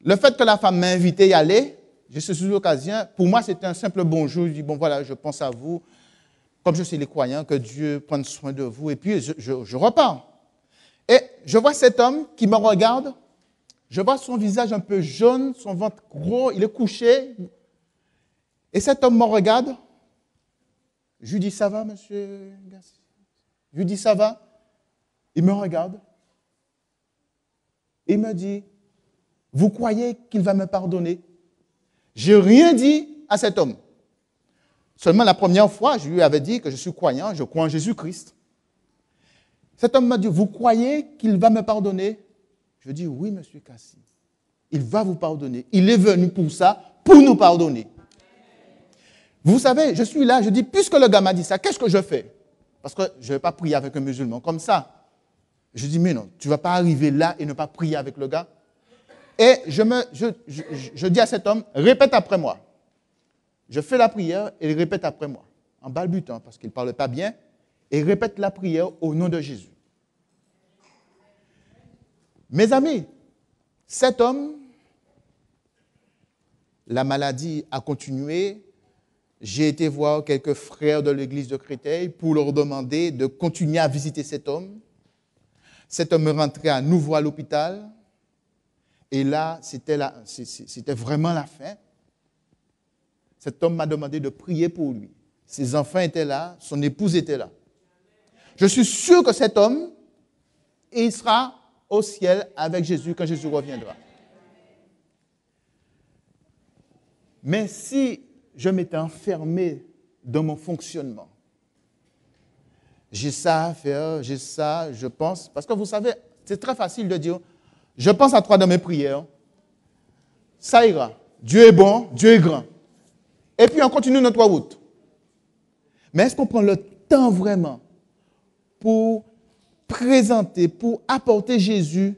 le fait que la femme m'a invité à y aller, j'ai saisi l'occasion. Pour moi, c'était un simple bonjour. Je dis, bon voilà, je pense à vous. Comme je suis les croyants, que Dieu prenne soin de vous. Et puis, je repars. Et je vois cet homme qui me regarde. Je vois son visage un peu jaune, son ventre gros, il est couché. Et cet homme me regarde. Je lui dis, ça va, monsieur? Je lui dis, ça va? Il me regarde. Il me dit, vous croyez qu'il va me pardonner? Je n'ai rien dit à cet homme. Seulement la première fois, je lui avais dit que je suis croyant, je crois en Jésus-Christ. Cet homme m'a dit, vous croyez qu'il va me pardonner? Je dis, oui, monsieur Kassi. Il va vous pardonner. Il est venu pour ça, pour nous pardonner. Vous savez, je suis là, je dis, puisque le gars m'a dit ça, qu'est-ce que je fais? Parce que je ne vais pas prier avec un musulman comme ça. Je dis, mais non, tu ne vas pas arriver là et ne pas prier avec le gars. Et je dis à cet homme, répète après moi. Je fais la prière et il répète après moi, en balbutiant, parce qu'il ne parle pas bien, et répète la prière au nom de Jésus. Mes amis, cet homme, la maladie a continué. J'ai été voir quelques frères de l'église de Créteil pour leur demander de continuer à visiter cet homme. Cet homme est rentré à nouveau à l'hôpital. Et là, c'était vraiment la fin. Cet homme m'a demandé de prier pour lui. Ses enfants étaient là, son épouse était là. Je suis sûr que cet homme, il sera au ciel avec Jésus quand Jésus reviendra. Mais si je m'étais enfermé dans mon fonctionnement, j'ai ça à faire, j'ai ça, je pense. Parce que vous savez, c'est très facile de dire, je pense à toi dans mes prières, ça ira. Dieu est bon, Dieu est grand. Et puis on continue notre route. Mais est-ce qu'on prend le temps vraiment pour présenter, pour apporter Jésus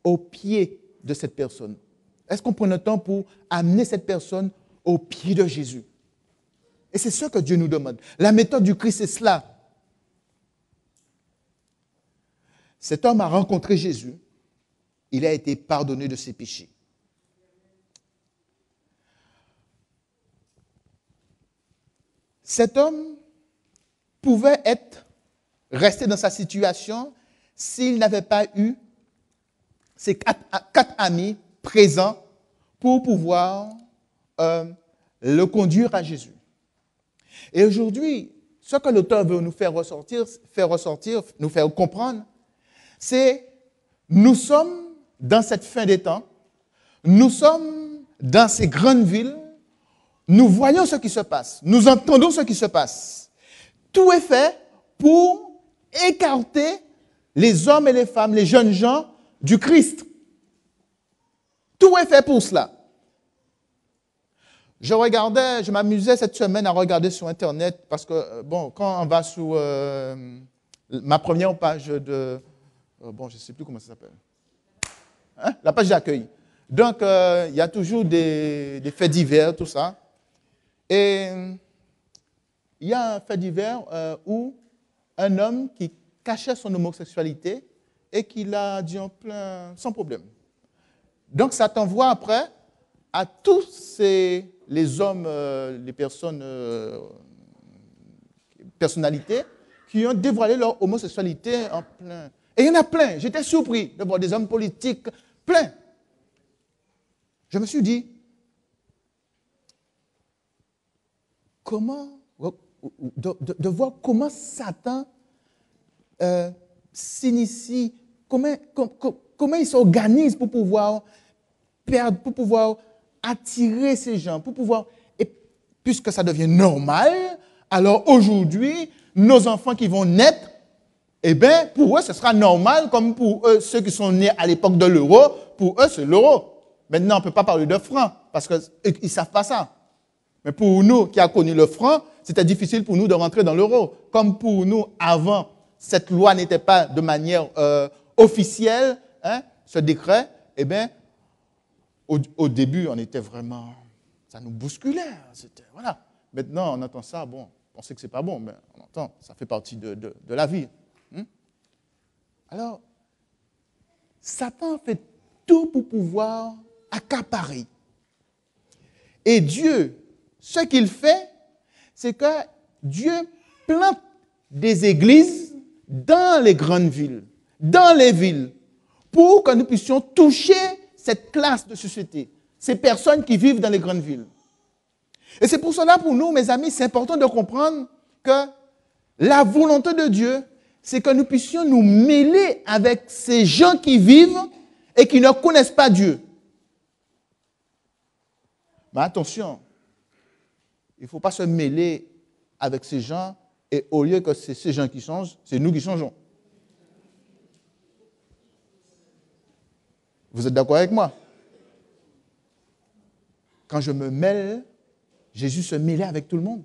au pied de cette personne? Est-ce qu'on prend le temps pour amener cette personne au pied de Jésus? Et c'est ce que Dieu nous demande. La méthode du Christ, c'est cela. Cet homme a rencontré Jésus. Il a été pardonné de ses péchés. Cet homme pouvait resté dans sa situation s'il n'avait pas eu ses quatre amis présents pour pouvoir le conduire à Jésus. Et aujourd'hui, ce que l'auteur veut nous faire ressortir, nous faire comprendre, c'est nous sommes dans cette fin des temps, nous sommes dans ces grandes villes, nous voyons ce qui se passe, nous entendons ce qui se passe. Tout est fait pour écarter les hommes et les femmes, les jeunes gens du Christ. Tout est fait pour cela. Je m'amusais cette semaine à regarder sur Internet parce que, quand on va sur ma première page de... je ne sais plus comment ça s'appelle. La page d'accueil. Donc, il y a toujours des faits divers, tout ça. Et il y a un fait divers où un homme qui cachait son homosexualité et qui l'a dit en plein, sans problème. Donc, ça t'envoie après à tous les hommes, les personnalités qui ont dévoilé leur homosexualité en plein. Et il y en a plein. J'étais surpris de voir des hommes politiques plein. Je me suis dit, de voir comment Satan s'initie, comment il s'organise pour pouvoir perdre, pour pouvoir attirer ces gens, et puisque ça devient normal, alors aujourd'hui, nos enfants qui vont naître, pour eux, ce sera normal, comme pour eux, ceux qui sont nés à l'époque de l'euro, pour eux, c'est l'euro. Maintenant, on ne peut pas parler de franc, parce qu'ils ne savent pas ça. Mais pour nous qui avons connu le franc, c'était difficile pour nous de rentrer dans l'euro. Comme pour nous, avant, cette loi n'était pas de manière officielle, ce décret, au début, on était vraiment... Ça nous bousculait. Voilà. Maintenant, on entend ça, on sait que ce n'est pas bon, mais on entend, ça fait partie de la vie. Alors, Satan fait tout pour pouvoir accaparer. Et Dieu, ce qu'il fait, c'est que Dieu plante des églises dans les grandes villes, dans les villes, pour que nous puissions toucher cette classe de société, ces personnes qui vivent dans les grandes villes. Et c'est pour cela, pour nous, mes amis, c'est important de comprendre que la volonté de Dieu, c'est que nous puissions nous mêler avec ces gens qui vivent et qui ne connaissent pas Dieu. Mais attention, il ne faut pas se mêler avec ces gens et au lieu que c'est ces gens qui changent, c'est nous qui changeons. Vous êtes d'accord avec moi? Quand je me mêle, Jésus se mêlait avec tout le monde.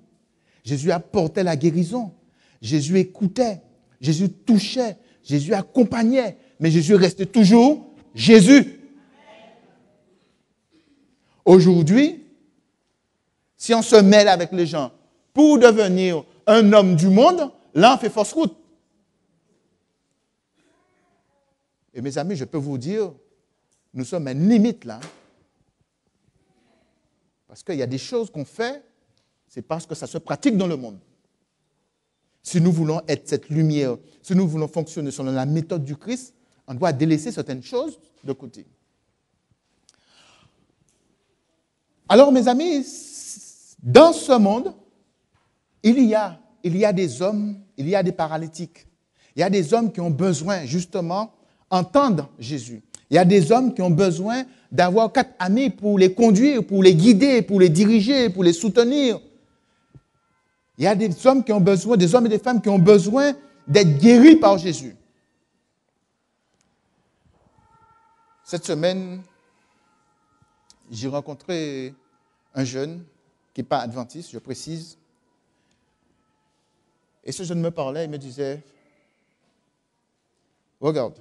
Jésus apportait la guérison. Jésus écoutait. Jésus touchait. Jésus accompagnait. Mais Jésus restait toujours Jésus. Aujourd'hui, si on se mêle avec les gens pour devenir un homme du monde, là, on fait fausse route. Et mes amis, je peux vous dire, nous sommes à une limite là. Parce qu'il y a des choses qu'on fait, c'est parce que ça se pratique dans le monde. Si nous voulons être cette lumière, si nous voulons fonctionner selon la méthode du Christ, on doit délaisser certaines choses de côté. Alors, mes amis, dans ce monde, il y a des hommes, il y a des paralytiques. Il y a des hommes qui ont besoin, justement, d'entendre Jésus. Il y a des hommes qui ont besoin d'avoir 4 amis pour les conduire, pour les guider, pour les diriger, pour les soutenir. Il y a des hommes qui ont besoin, des hommes et des femmes qui ont besoin d'être guéris par Jésus. Cette semaine, j'ai rencontré un jeune qui n'est pas adventiste, je précise. Et ce jeune me parlait, il me disait, regarde,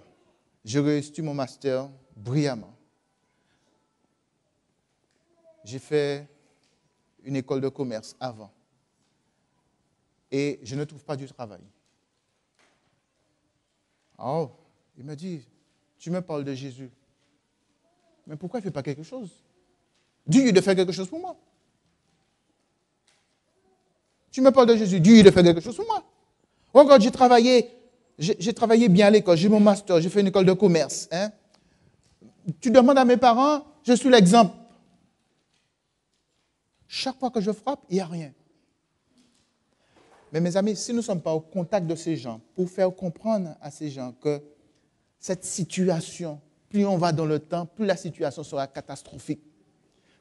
j'ai réussi mon master brillamment. j'ai fait une école de commerce avant. Et je ne trouve pas du travail. Oh, il me dit, tu me parles de Jésus. Mais pourquoi il ne fait pas quelque chose? Dis-lui de faire quelque chose pour moi. Tu me parles de Jésus, dis-lui de faire quelque chose pour moi. Regarde, j'ai travaillé bien à l'école, j'ai mon master, j'ai fait une école de commerce. Hein? Tu demandes à mes parents, je suis l'exemple. Chaque fois que je frappe, il n'y a rien. Mais mes amis, si nous ne sommes pas au contact de ces gens, pour faire comprendre à ces gens que cette situation, plus on va dans le temps, plus la situation sera catastrophique.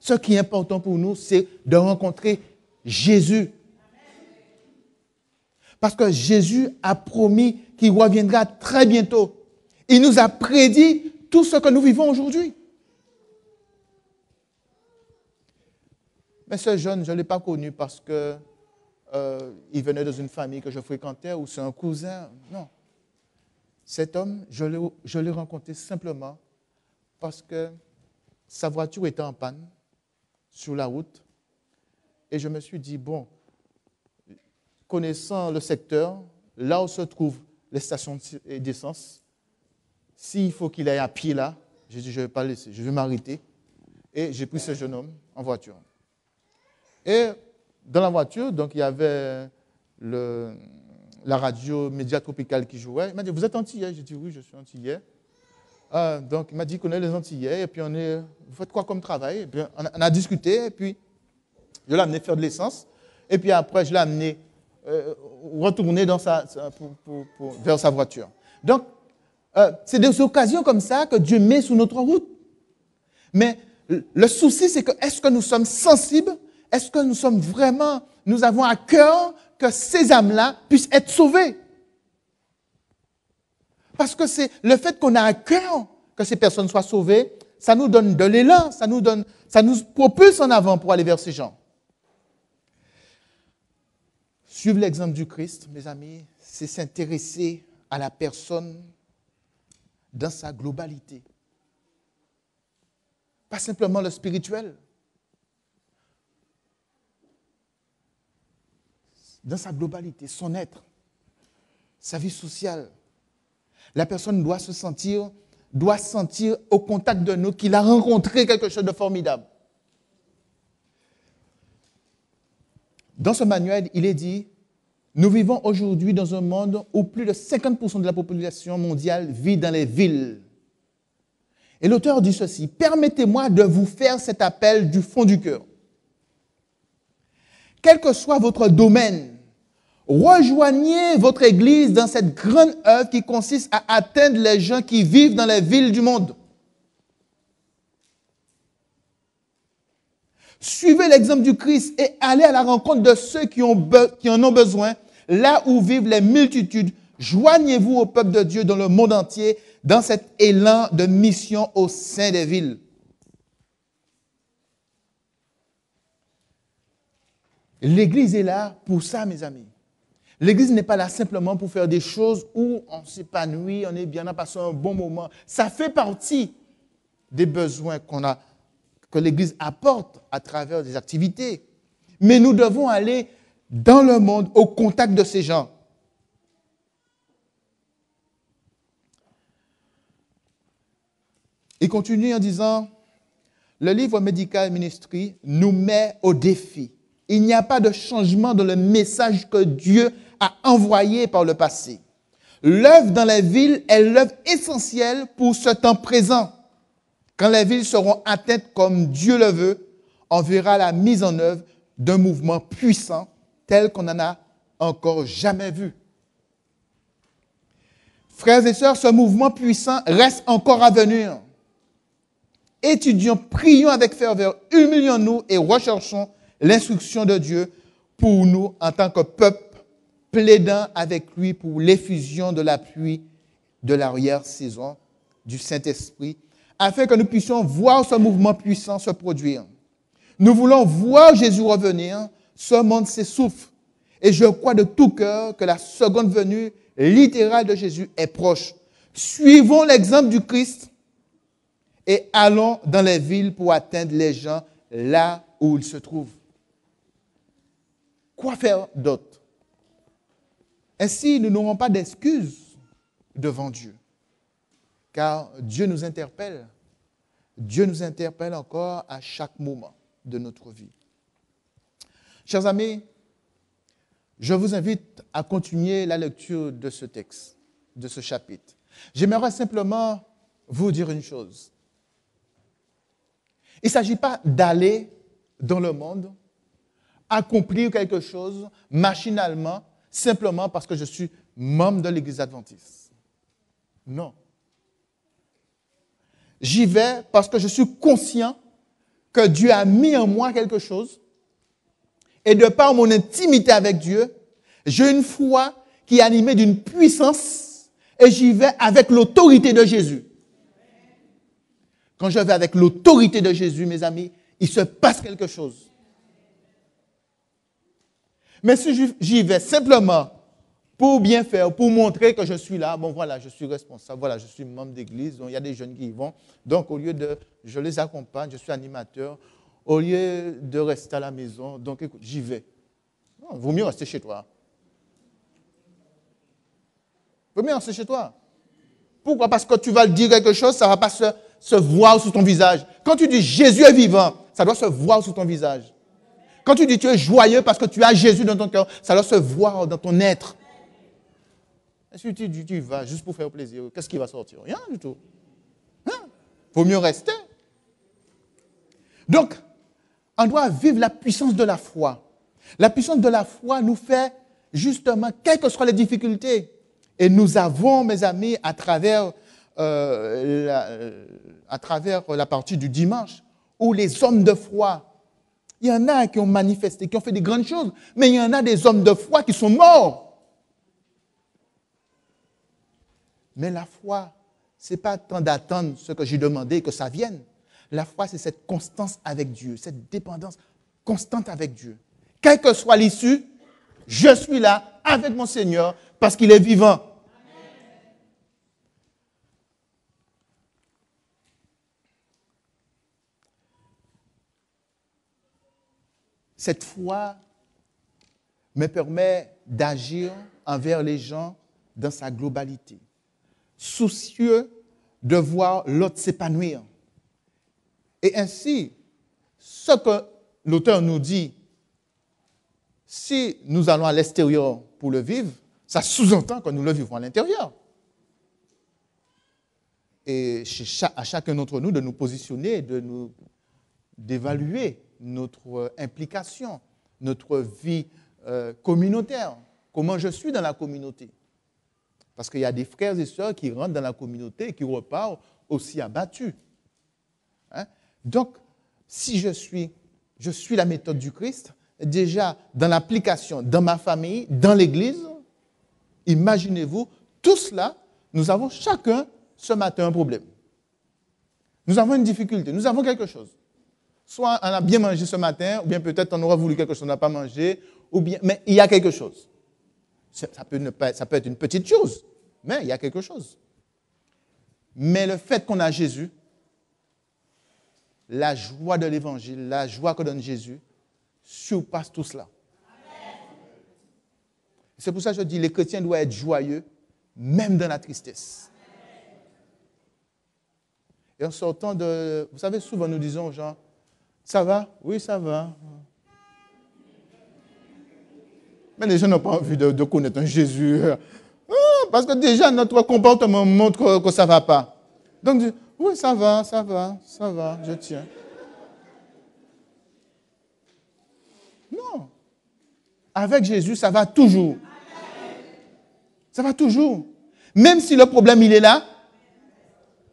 Ce qui est important pour nous, c'est de rencontrer Jésus. Parce que Jésus a promis qu'il reviendra très bientôt. Il nous a prédit tout ce que nous vivons aujourd'hui. Mais ce jeune, je ne l'ai pas connu parce que il venait dans une famille que je fréquentais ou c'est un cousin. Non. Cet homme, je l'ai rencontré simplement parce que sa voiture était en panne sur la route. Et je me suis dit, bon, connaissant le secteur, là où se trouvent les stations d'essence, s'il faut qu'il aille à pied là, j'ai dit, je ne vais pas laisser, je vais m'arrêter. Et j'ai pris ce jeune homme en voiture. Et dans la voiture, donc, il y avait la radio Média Tropical qui jouait. Il m'a dit, vous êtes antillais? J'ai dit, oui, je suis antillais. Donc, il m'a dit, il connaît les antillais. Et puis, vous faites quoi comme travail? Et puis, on a discuté. Et puis, je l'ai amené faire de l'essence. Et puis, après, je l'ai amené retourner vers sa voiture. Donc, c'est des occasions comme ça que Dieu met sur notre route. Mais le souci, c'est que est-ce que nous sommes sensibles? Est-ce que nous avons à cœur que ces âmes-là puissent être sauvées? Parce que c'est le fait qu'on a à cœur que ces personnes soient sauvées, ça nous donne de l'élan, ça nous propulse en avant pour aller vers ces gens. Suivre l'exemple du Christ, mes amis, c'est s'intéresser à la personne dans sa globalité. Pas simplement le spirituel. Dans sa globalité, son être, sa vie sociale. La personne doit sentir au contact de nous qu'il a rencontré quelque chose de formidable. Dans ce manuel, il est dit, nous vivons aujourd'hui dans un monde où plus de 50% de la population mondiale vit dans les villes. Et l'auteur dit ceci, permettez-moi de vous faire cet appel du fond du cœur. Quel que soit votre domaine, rejoignez votre Église dans cette grande œuvre qui consiste à atteindre les gens qui vivent dans les villes du monde. Suivez l'exemple du Christ et allez à la rencontre de ceux qui en ont besoin, là où vivent les multitudes. Joignez-vous au peuple de Dieu dans le monde entier, dans cet élan de mission au sein des villes. L'Église est là pour ça, mes amis. L'Église n'est pas là simplement pour faire des choses où on s'épanouit, on est bien, on a passé un bon moment. Ça fait partie des besoins que l'Église apporte à travers des activités. Mais nous devons aller dans le monde au contact de ces gens. Il continue en disant, le livre Medical Ministry nous met au défi. Il n'y a pas de changement dans le message que Dieu a envoyé par le passé. L'œuvre dans les villes est l'œuvre essentielle pour ce temps présent. Quand les villes seront atteintes comme Dieu le veut, on verra la mise en œuvre d'un mouvement puissant tel qu'on n'en a encore jamais vu. Frères et sœurs, ce mouvement puissant reste encore à venir. Étudions, prions avec ferveur, humilions-nous et recherchons l'instruction de Dieu pour nous en tant que peuple, plaidant avec lui pour l'effusion de la pluie de l'arrière-saison du Saint-Esprit, afin que nous puissions voir ce mouvement puissant se produire. Nous voulons voir Jésus revenir, ce monde s'essouffle, et je crois de tout cœur que la seconde venue littérale de Jésus est proche. Suivons l'exemple du Christ et allons dans les villes pour atteindre les gens là où il se trouve. Quoi faire d'autre? Ainsi, nous n'aurons pas d'excuses devant Dieu, car Dieu nous interpelle. Dieu nous interpelle encore à chaque moment de notre vie. Chers amis, je vous invite à continuer la lecture de ce texte, de ce chapitre. J'aimerais simplement vous dire une chose. Il ne s'agit pas d'aller dans le monde, accomplir quelque chose machinalement, simplement parce que je suis membre de l'Église adventiste. Non. J'y vais parce que je suis conscient que Dieu a mis en moi quelque chose. Et de par mon intimité avec Dieu, j'ai une foi qui est animée d'une puissance et j'y vais avec l'autorité de Jésus. Quand je vais avec l'autorité de Jésus, mes amis, il se passe quelque chose. Mais si j'y vais simplement pour bien faire, pour montrer que je suis là, bon voilà, je suis responsable, voilà, je suis membre d'église, donc il y a des jeunes qui y vont. Donc au lieu de, je les accompagne, je suis animateur, au lieu de rester à la maison, donc écoute, j'y vais. Non, il vaut mieux rester chez toi. Il vaut mieux rester chez toi. Pourquoi? Parce que tu vas dire quelque chose, ça ne va pas se voir sur ton visage. Quand tu dis Jésus est vivant, ça doit se voir sur ton visage. Quand tu dis tu es joyeux parce que tu as Jésus dans ton cœur, ça doit se voir dans ton être. Et si tu y vas juste pour faire plaisir, qu'est-ce qui va sortir? Rien du tout. Il vaut mieux rester. Donc, on doit vivre la puissance de la foi. La puissance de la foi nous fait justement, quelles que soient les difficultés. Et nous avons, mes amis, à travers la partie du dimanche, où les hommes de foi, il y en a qui ont manifesté, qui ont fait des grandes choses, mais il y en a des hommes de foi qui sont morts. Mais la foi, ce n'est pas tant d'attendre ce que j'ai demandé que ça vienne. La foi, c'est cette constance avec Dieu, cette dépendance constante avec Dieu. Quelle que soit l'issue, je suis là avec mon Seigneur parce qu'il est vivant. Cette foi me permet d'agir envers les gens dans sa globalité, soucieux de voir l'autre s'épanouir. Et ainsi, ce que l'auteur nous dit, si nous allons à l'extérieur pour le vivre, ça sous-entend que nous le vivons à l'intérieur. Et à chacun d'entre nous de nous positionner, d'évaluer notre implication, notre vie communautaire. Comment je suis dans la communauté. Parce qu'il y a des frères et sœurs qui rentrent dans la communauté et qui repartent aussi abattus. Hein? Donc, si je suis la méthode du Christ, déjà dans l'application, dans ma famille, dans l'Église, imaginez-vous, tout cela, nous avons chacun ce matin un problème. Nous avons une difficulté, nous avons quelque chose. Soit on a bien mangé ce matin, ou bien peut-être on aura voulu quelque chose, on n'a pas mangé, mais il y a quelque chose. Ça peut être une petite chose, mais il y a quelque chose. Mais le fait qu'on a Jésus, la joie de l'Évangile, la joie que donne Jésus, surpasse tout cela. C'est pour ça que je dis, les chrétiens doivent être joyeux, même dans la tristesse. Et en sortant de... Vous savez, souvent nous disons aux gens, ça va? Oui, ça va. Mais les gens n'ont pas envie de connaître un Jésus. Parce que déjà, notre comportement montre que ça ne va pas. Donc, oui, ça va, je tiens. Non. Avec Jésus, ça va toujours. Ça va toujours. Même si le problème, il est là,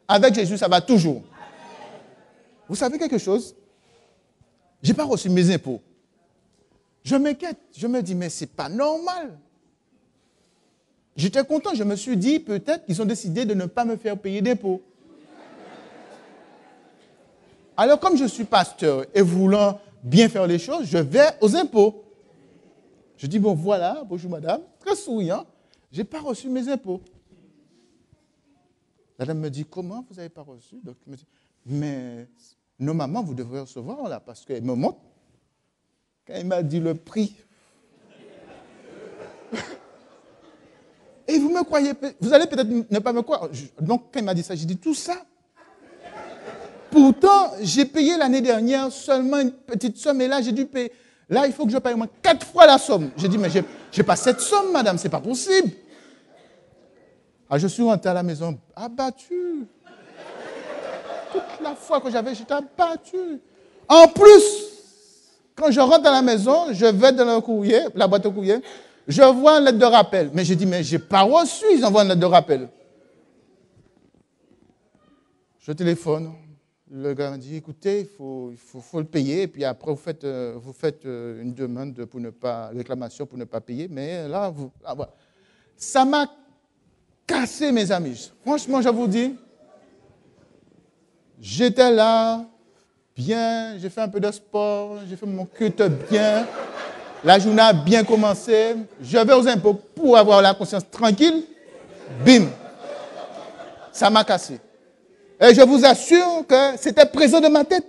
avec Jésus, ça va toujours. Vous savez quelque chose? Je n'ai pas reçu mes impôts. Je m'inquiète. Je me dis, mais ce n'est pas normal. J'étais content. Je me suis dit, peut-être qu'ils ont décidé de ne pas me faire payer d'impôts. Alors, comme je suis pasteur et voulant bien faire les choses, je vais aux impôts. Je dis, bon, voilà, bonjour madame, très souriant, je n'ai pas reçu mes impôts. La dame me dit, comment vous n'avez pas reçu? Donc, elle me dit, mais Normalement, vous devrez recevoir là, parce qu'elle me montre. Quand il m'a dit le prix. Et vous me croyez, vous allez peut-être ne pas me croire. Donc, quand il m'a dit ça, j'ai dit tout ça. Pourtant, j'ai payé l'année dernière seulement une petite somme, et là, j'ai dû payer. Là, il faut que je paye au moins 4 fois la somme. J'ai dit, mais je n'ai pas cette somme, madame, c'est pas possible. Ah, je suis rentré à la maison abattu. Toute la fois que j'avais, j'étais abattu. En plus, quand je rentre à la maison, je vais dans le courrier, la boîte au courrier, je vois une lettre de rappel. Mais j'ai dit, mais je n'ai pas reçu, ils envoient une lettre de rappel. Je téléphone. Le gars m'a dit, écoutez, il faut le payer, et puis après, vous faites une demande pour ne pas, réclamation pour ne pas payer, mais là, voilà. Ça m'a cassé, mes amis. Franchement, je vous dis, j'étais là, bien, j'ai fait un peu de sport, j'ai fait mon culte bien, la journée a bien commencé, je vais aux impôts pour avoir la conscience tranquille, bim, ça m'a cassé. Et je vous assure que c'était présent dans ma tête.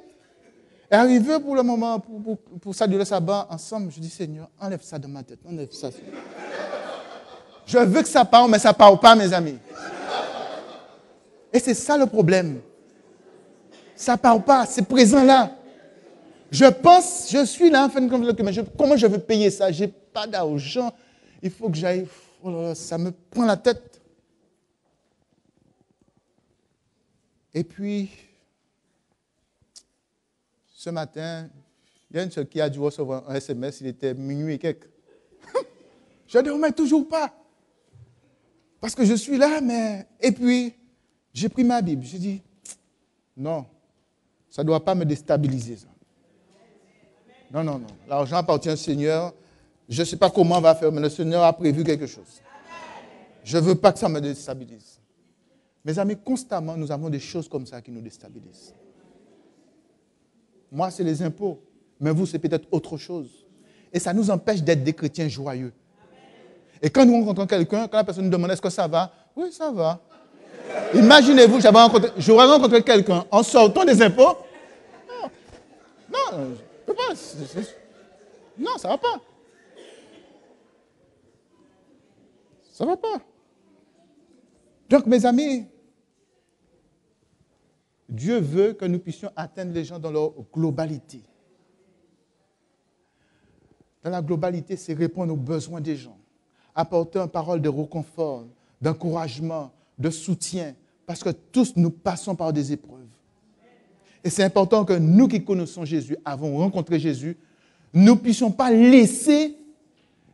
Et arrivé pour le moment, pour saluer le sabbat ensemble, je dis, Seigneur, enlève ça de ma tête, enlève ça. Je veux que ça parle, mais ça ne parle pas, mes amis. Et c'est ça le problème. Ça ne parle pas, c'est présent là. Je pense, je suis là, en fin de compte, mais comment je veux payer ça? Je n'ai pas d'argent, il faut que j'aille. Oh là là, ça me prend la tête. Et puis, ce matin, il y a une seule qui a dû recevoir un SMS, il était minuit et quelques. Je ne dormais toujours pas. Parce que je suis là, mais... Et puis, j'ai pris ma Bible. J'ai dit, non, ça ne doit pas me déstabiliser. Ça. Non, non, non. L'argent appartient au Seigneur. Je ne sais pas comment on va faire, mais le Seigneur a prévu quelque chose. Je ne veux pas que ça me déstabilise. Mes amis, constamment, nous avons des choses comme ça qui nous déstabilisent. Moi, c'est les impôts. Mais vous, c'est peut-être autre chose. Et ça nous empêche d'être des chrétiens joyeux. Et quand nous rencontrons quelqu'un, quand la personne nous demande est-ce que ça va? Oui, ça va. Imaginez-vous, j'aurais rencontré quelqu'un en sortant des impôts. Non, je ne peux pas. Non, ça ne va pas. Ça ne va pas. Donc, mes amis, Dieu veut que nous puissions atteindre les gens dans leur globalité. Dans la globalité, c'est répondre aux besoins des gens, apporter une parole de réconfort, d'encouragement, de soutien, parce que tous nous passons par des épreuves. Et c'est important que nous qui connaissons Jésus, avons rencontré Jésus, nous ne puissions pas laisser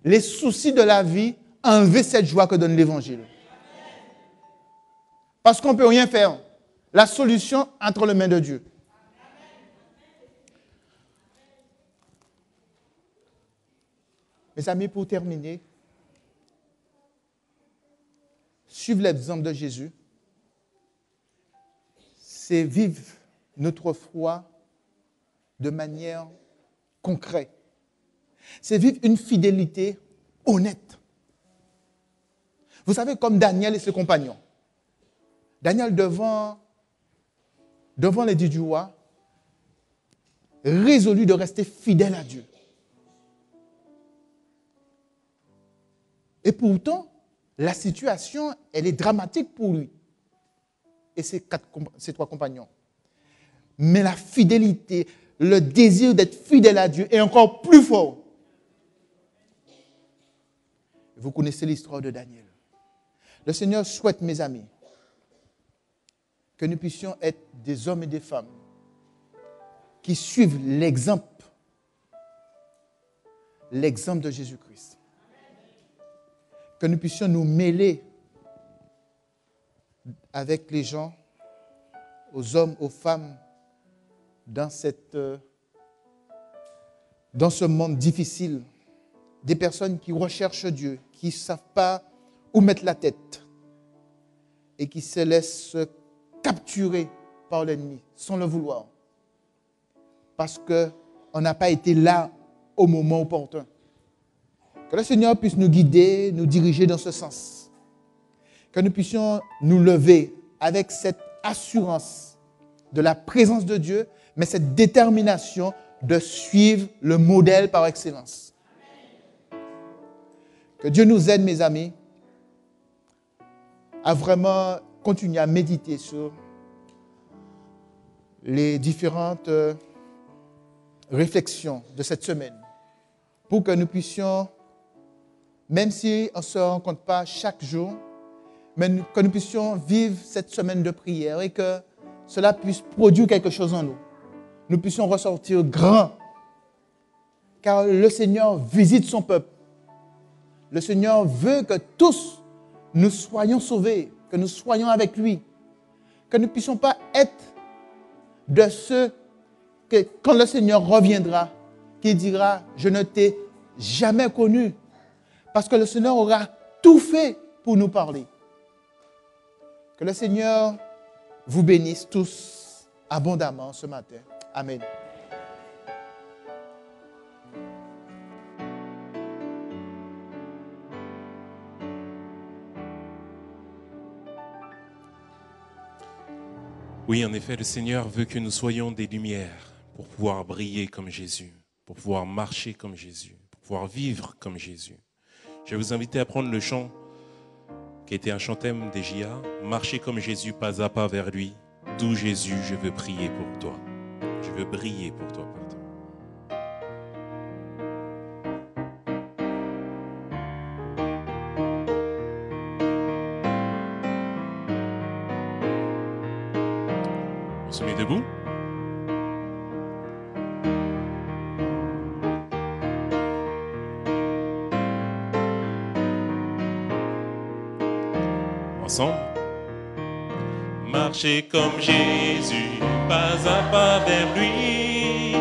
les soucis de la vie enlever cette joie que donne l'Évangile. Parce qu'on ne peut rien faire. La solution entre les mains de Dieu. Mes amis, pour terminer, suivre l'exemple de Jésus, c'est vivre notre foi de manière concrète. C'est vivre une fidélité honnête. Vous savez, comme Daniel et ses compagnons. Daniel, devant l'édit du roi, résolu de rester fidèle à Dieu. Et pourtant, la situation, elle est dramatique pour lui et ses 3 compagnons. Mais la fidélité, le désir d'être fidèle à Dieu est encore plus fort. Vous connaissez l'histoire de Daniel. Le Seigneur souhaite, mes amis, que nous puissions être des hommes et des femmes qui suivent l'exemple de Jésus-Christ. Que nous puissions nous mêler avec les gens, aux hommes, aux femmes, dans ce monde difficile. Des personnes qui recherchent Dieu, qui ne savent pas où mettre la tête et qui se laissent capturés par l'ennemi sans le vouloir. Parce qu'on n'a pas été là au moment opportun. Que le Seigneur puisse nous guider, nous diriger dans ce sens. Que nous puissions nous lever avec cette assurance de la présence de Dieu, mais cette détermination de suivre le modèle par excellence. Que Dieu nous aide, mes amis, à vraiment continuer à méditer sur les différentes réflexions de cette semaine pour que nous puissions, même si on ne se rencontre pas chaque jour, mais que nous puissions vivre cette semaine de prière et que cela puisse produire quelque chose en nous. Nous puissions ressortir grands, car le Seigneur visite son peuple. Le Seigneur veut que tous nous soyons sauvés, que nous soyons avec lui, que nous ne puissions pas être de ceux que, quand le Seigneur reviendra, qu'il dira « Je ne t'ai jamais connu », parce que le Seigneur aura tout fait pour nous parler. Que le Seigneur vous bénisse tous abondamment ce matin. Amen. Oui, en effet, le Seigneur veut que nous soyons des lumières pour pouvoir briller comme Jésus, pour pouvoir marcher comme Jésus, pour pouvoir vivre comme Jésus. Je vais vous inviter à prendre le chant qui était un chant thème des JA, « Marcher comme Jésus, pas à pas vers lui, d'où Jésus, je veux prier pour toi. Je veux briller pour toi, pardon. » On se met debout. Ensemble. Marcher comme Jésus, pas à pas vers lui.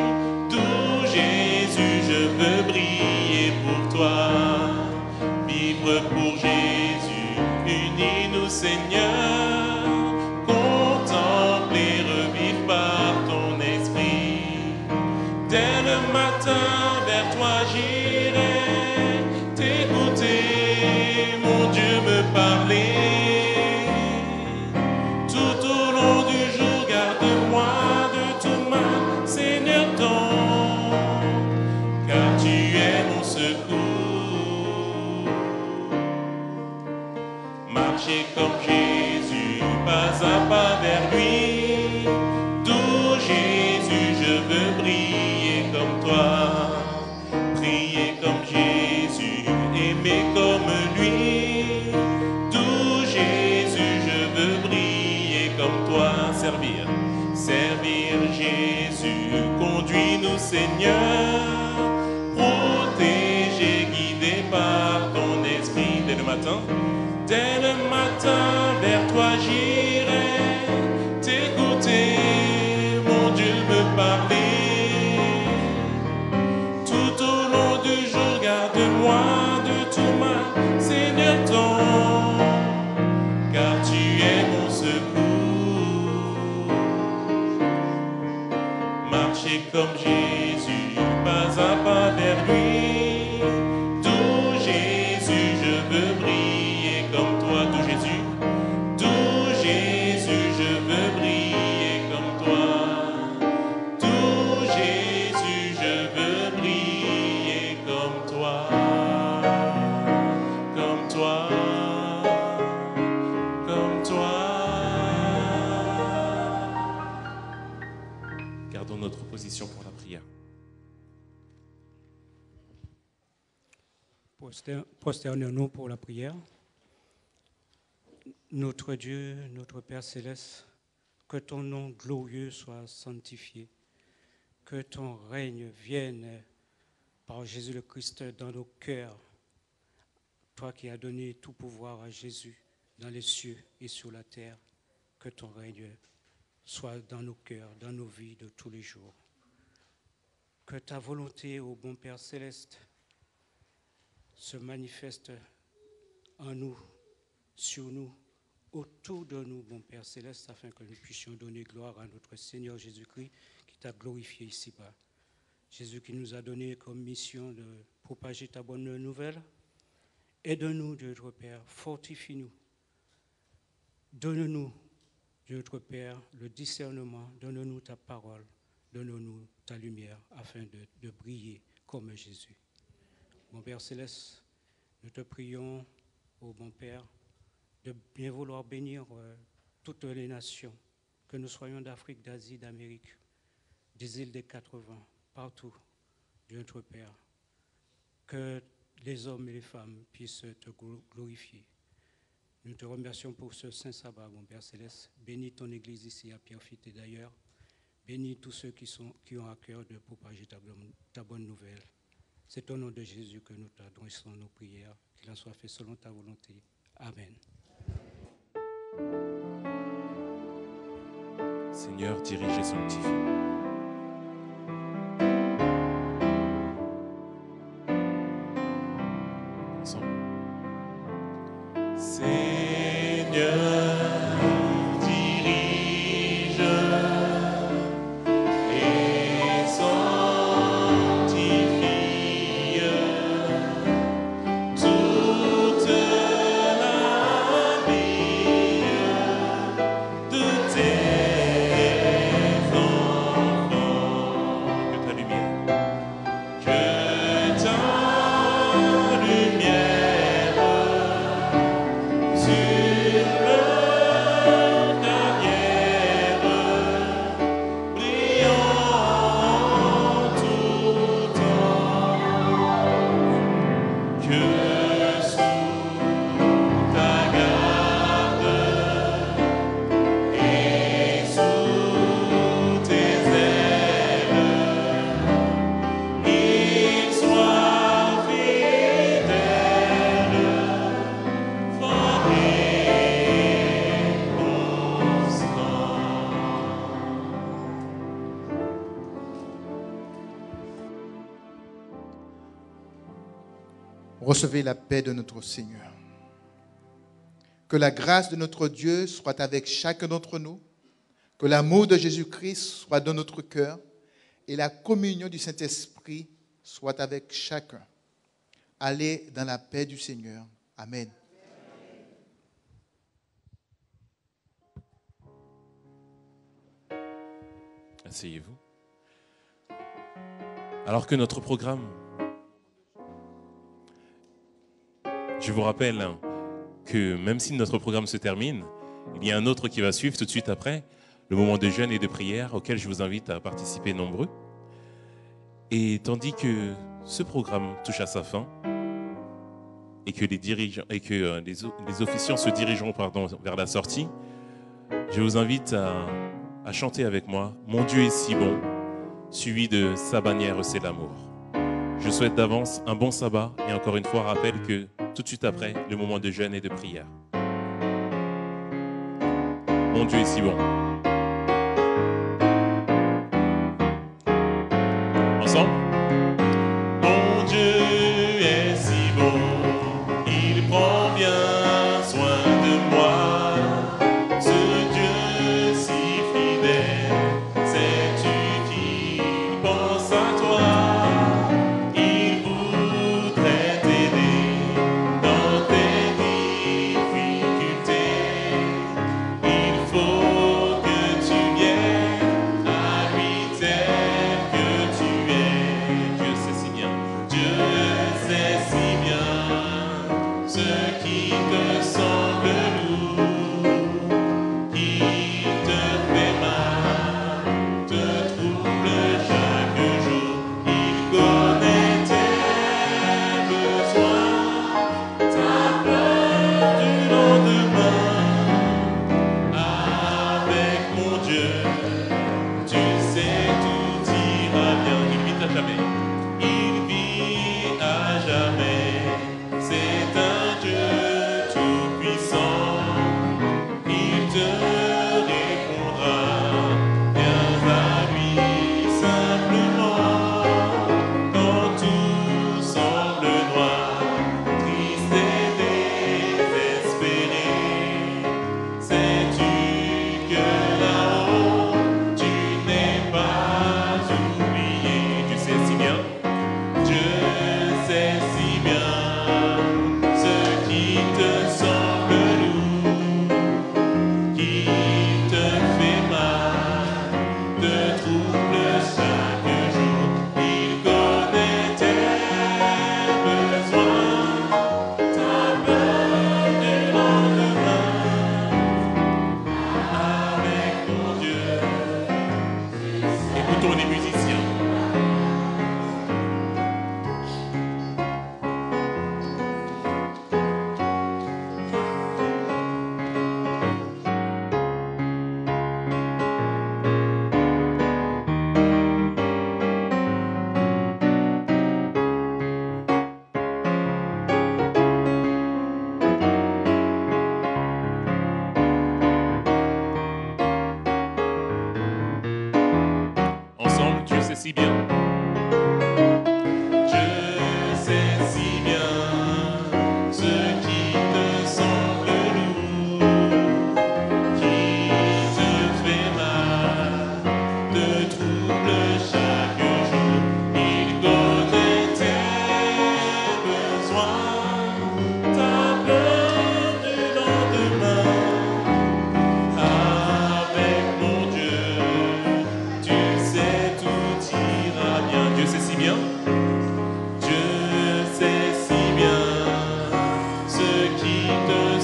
D'où Jésus, je veux briller pour toi. Vivre pour Jésus, unis-nous Seigneur. Contempler, revivre par ton esprit. Dès le matin, vers toi j'irai. T'écouter, mon Dieu me parler. Comme Jésus, pas à pas vers lui. D'où Jésus, je veux briller comme toi. Prier comme Jésus, aimer comme lui. D'où Jésus, je veux briller comme toi. Servir, servir Jésus, conduis-nous Seigneur. Protéger, guider par ton esprit dès le matin. Dès le matin, vers toi j'irai, t'écouter, mon Dieu me parler. Tout au long du jour, garde-moi de tout mal, Seigneur ton, car tu es mon secours. Marcher comme Jésus, pas à pas vers lui. Notre position pour la prière. Prosternons-nous pour la prière. Notre Dieu, notre Père céleste, que ton nom glorieux soit sanctifié, que ton règne vienne par Jésus le Christ dans nos cœurs, toi qui as donné tout pouvoir à Jésus dans les cieux et sur la terre, que ton règne soit dans nos cœurs, dans nos vies de tous les jours. Que ta volonté, ô bon Père céleste, se manifeste en nous, sur nous, autour de nous, bon Père céleste, afin que nous puissions donner gloire à notre Seigneur Jésus-Christ qui t'a glorifié ici-bas. Jésus qui nous a donné comme mission de propager ta bonne nouvelle. Aide-nous, Dieu notre Père, fortifie-nous. Donne-nous, Dieu notre Père, le discernement, donne-nous ta parole, donne-nous ta lumière afin de briller comme Jésus. Mon Père Céleste, nous te prions, ô bon Père, de bien vouloir bénir toutes les nations, que nous soyons d'Afrique, d'Asie, d'Amérique, des îles des 80, partout, Dieu notre Père, que les hommes et les femmes puissent te glorifier. Nous te remercions pour ce saint sabbat, mon Père Céleste. Bénis ton Église ici à Pierrefitte et d'ailleurs. Bénis tous ceux qui ont à cœur de propager ta bonne nouvelle. C'est au nom de Jésus que nous t'adressons nos prières. Qu'il en soit fait selon ta volonté. Amen. Seigneur, dirige et sanctifie. Ensemble. Seigneur, dirige et sanctifie toute la vie de tes enfants. Que ta lumière, sur leur carrière, brillant tout temps, que sous ta garde et sous tes ailes, ils soient fidèles, forts et constants. Recevez la paix de notre Seigneur. Que la grâce de notre Dieu soit avec chacun d'entre nous. Que l'amour de Jésus-Christ soit dans notre cœur. Et la communion du Saint-Esprit soit avec chacun. Allez dans la paix du Seigneur. Amen. Asseyez-vous. Alors que notre programme, je vous rappelle que même si notre programme se termine, il y a un autre qui va suivre tout de suite après, le moment de jeûne et de prière auquel je vous invite à participer nombreux. Et tandis que ce programme touche à sa fin et que les officiants se dirigeront vers la sortie, je vous invite à chanter avec moi « Mon Dieu est si bon », suivi de « Sa bannière, c'est l'amour ». Je souhaite d'avance un bon sabbat et encore une fois rappelle que tout de suite après, le moment de jeûne et de prière. Mon Dieu est si bon. Ensemble. Mon Dieu est si bon, il prend bien soin de moi. Ce Dieu si fidèle, sais-tu qu'il pense à toi? Il voudrait t'aider dans tes difficultés. Il faut que tu viennes à lui tel que tu es.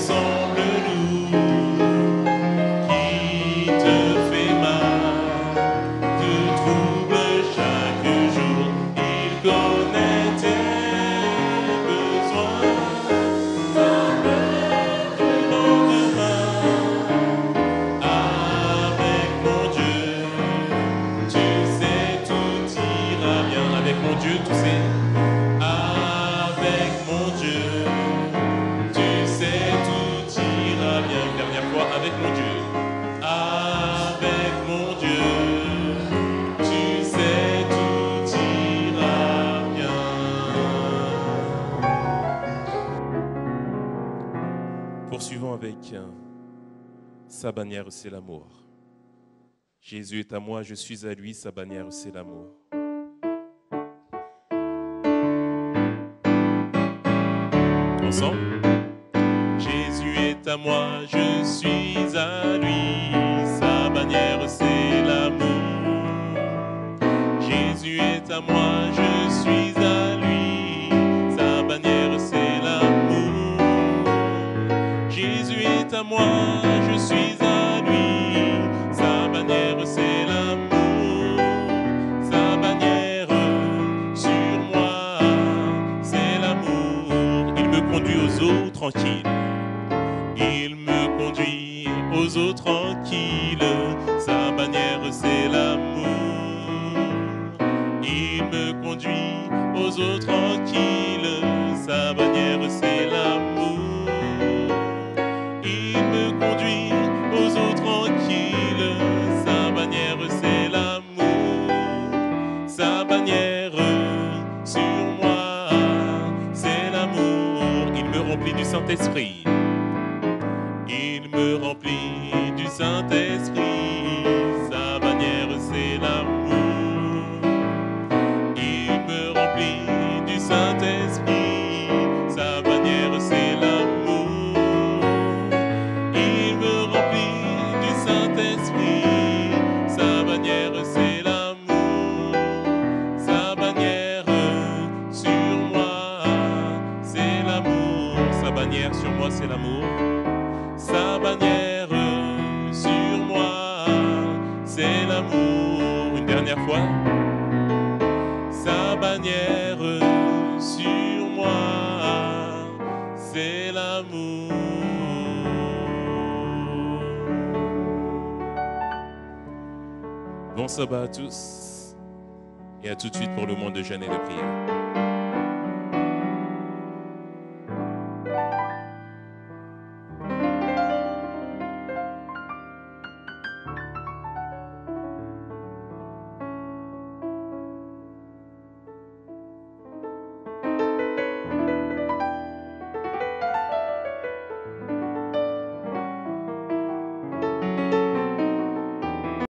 ressemble-nous, qui te fait mal, te trouble chaque jour, il connaît tes besoins, avec mon Dieu, tu sais tout ira bien, avec mon Dieu, tu sais, avec mon Dieu. Tu sais, tout ira bien. Une dernière fois, avec mon Dieu. Avec mon Dieu. Tu sais, tout ira bien. Poursuivons avec sa bannière, c'est l'amour. Jésus est à moi, je suis à lui, sa bannière, c'est l'amour. Ensemble. Jésus est à moi, je suis à lui, sa bannière c'est l'amour. Jésus est à moi, je suis à lui, sa bannière c'est l'amour. Jésus est à moi, je suis à lui, sa bannière c'est l'amour. Sa bannière sur moi, c'est l'amour. Il me conduit aux eaux tranquilles. Il me conduit aux eaux tranquilles, sa bannière c'est l'amour. Il me conduit aux eaux tranquilles, sa bannière c'est l'amour. Il me conduit aux eaux tranquilles, sa bannière c'est l'amour. Sa bannière sur moi, c'est l'amour. Il me remplit du Saint-Esprit. Il me remplit du Saint-Esprit, sa bannière c'est l'amour. Il me remplit du Saint-Esprit, sa bannière c'est l'amour. Il me remplit du Saint-Esprit, sa bannière c'est l'amour. Sa bannière sur moi, c'est l'amour. Sa bannière sur moi, c'est l'amour. Sa bannière sur moi, c'est l'amour. Une dernière fois. Sa bannière sur moi, c'est l'amour. Bon sabbat à tous et à tout de suite pour le moment de jeûne et de prière.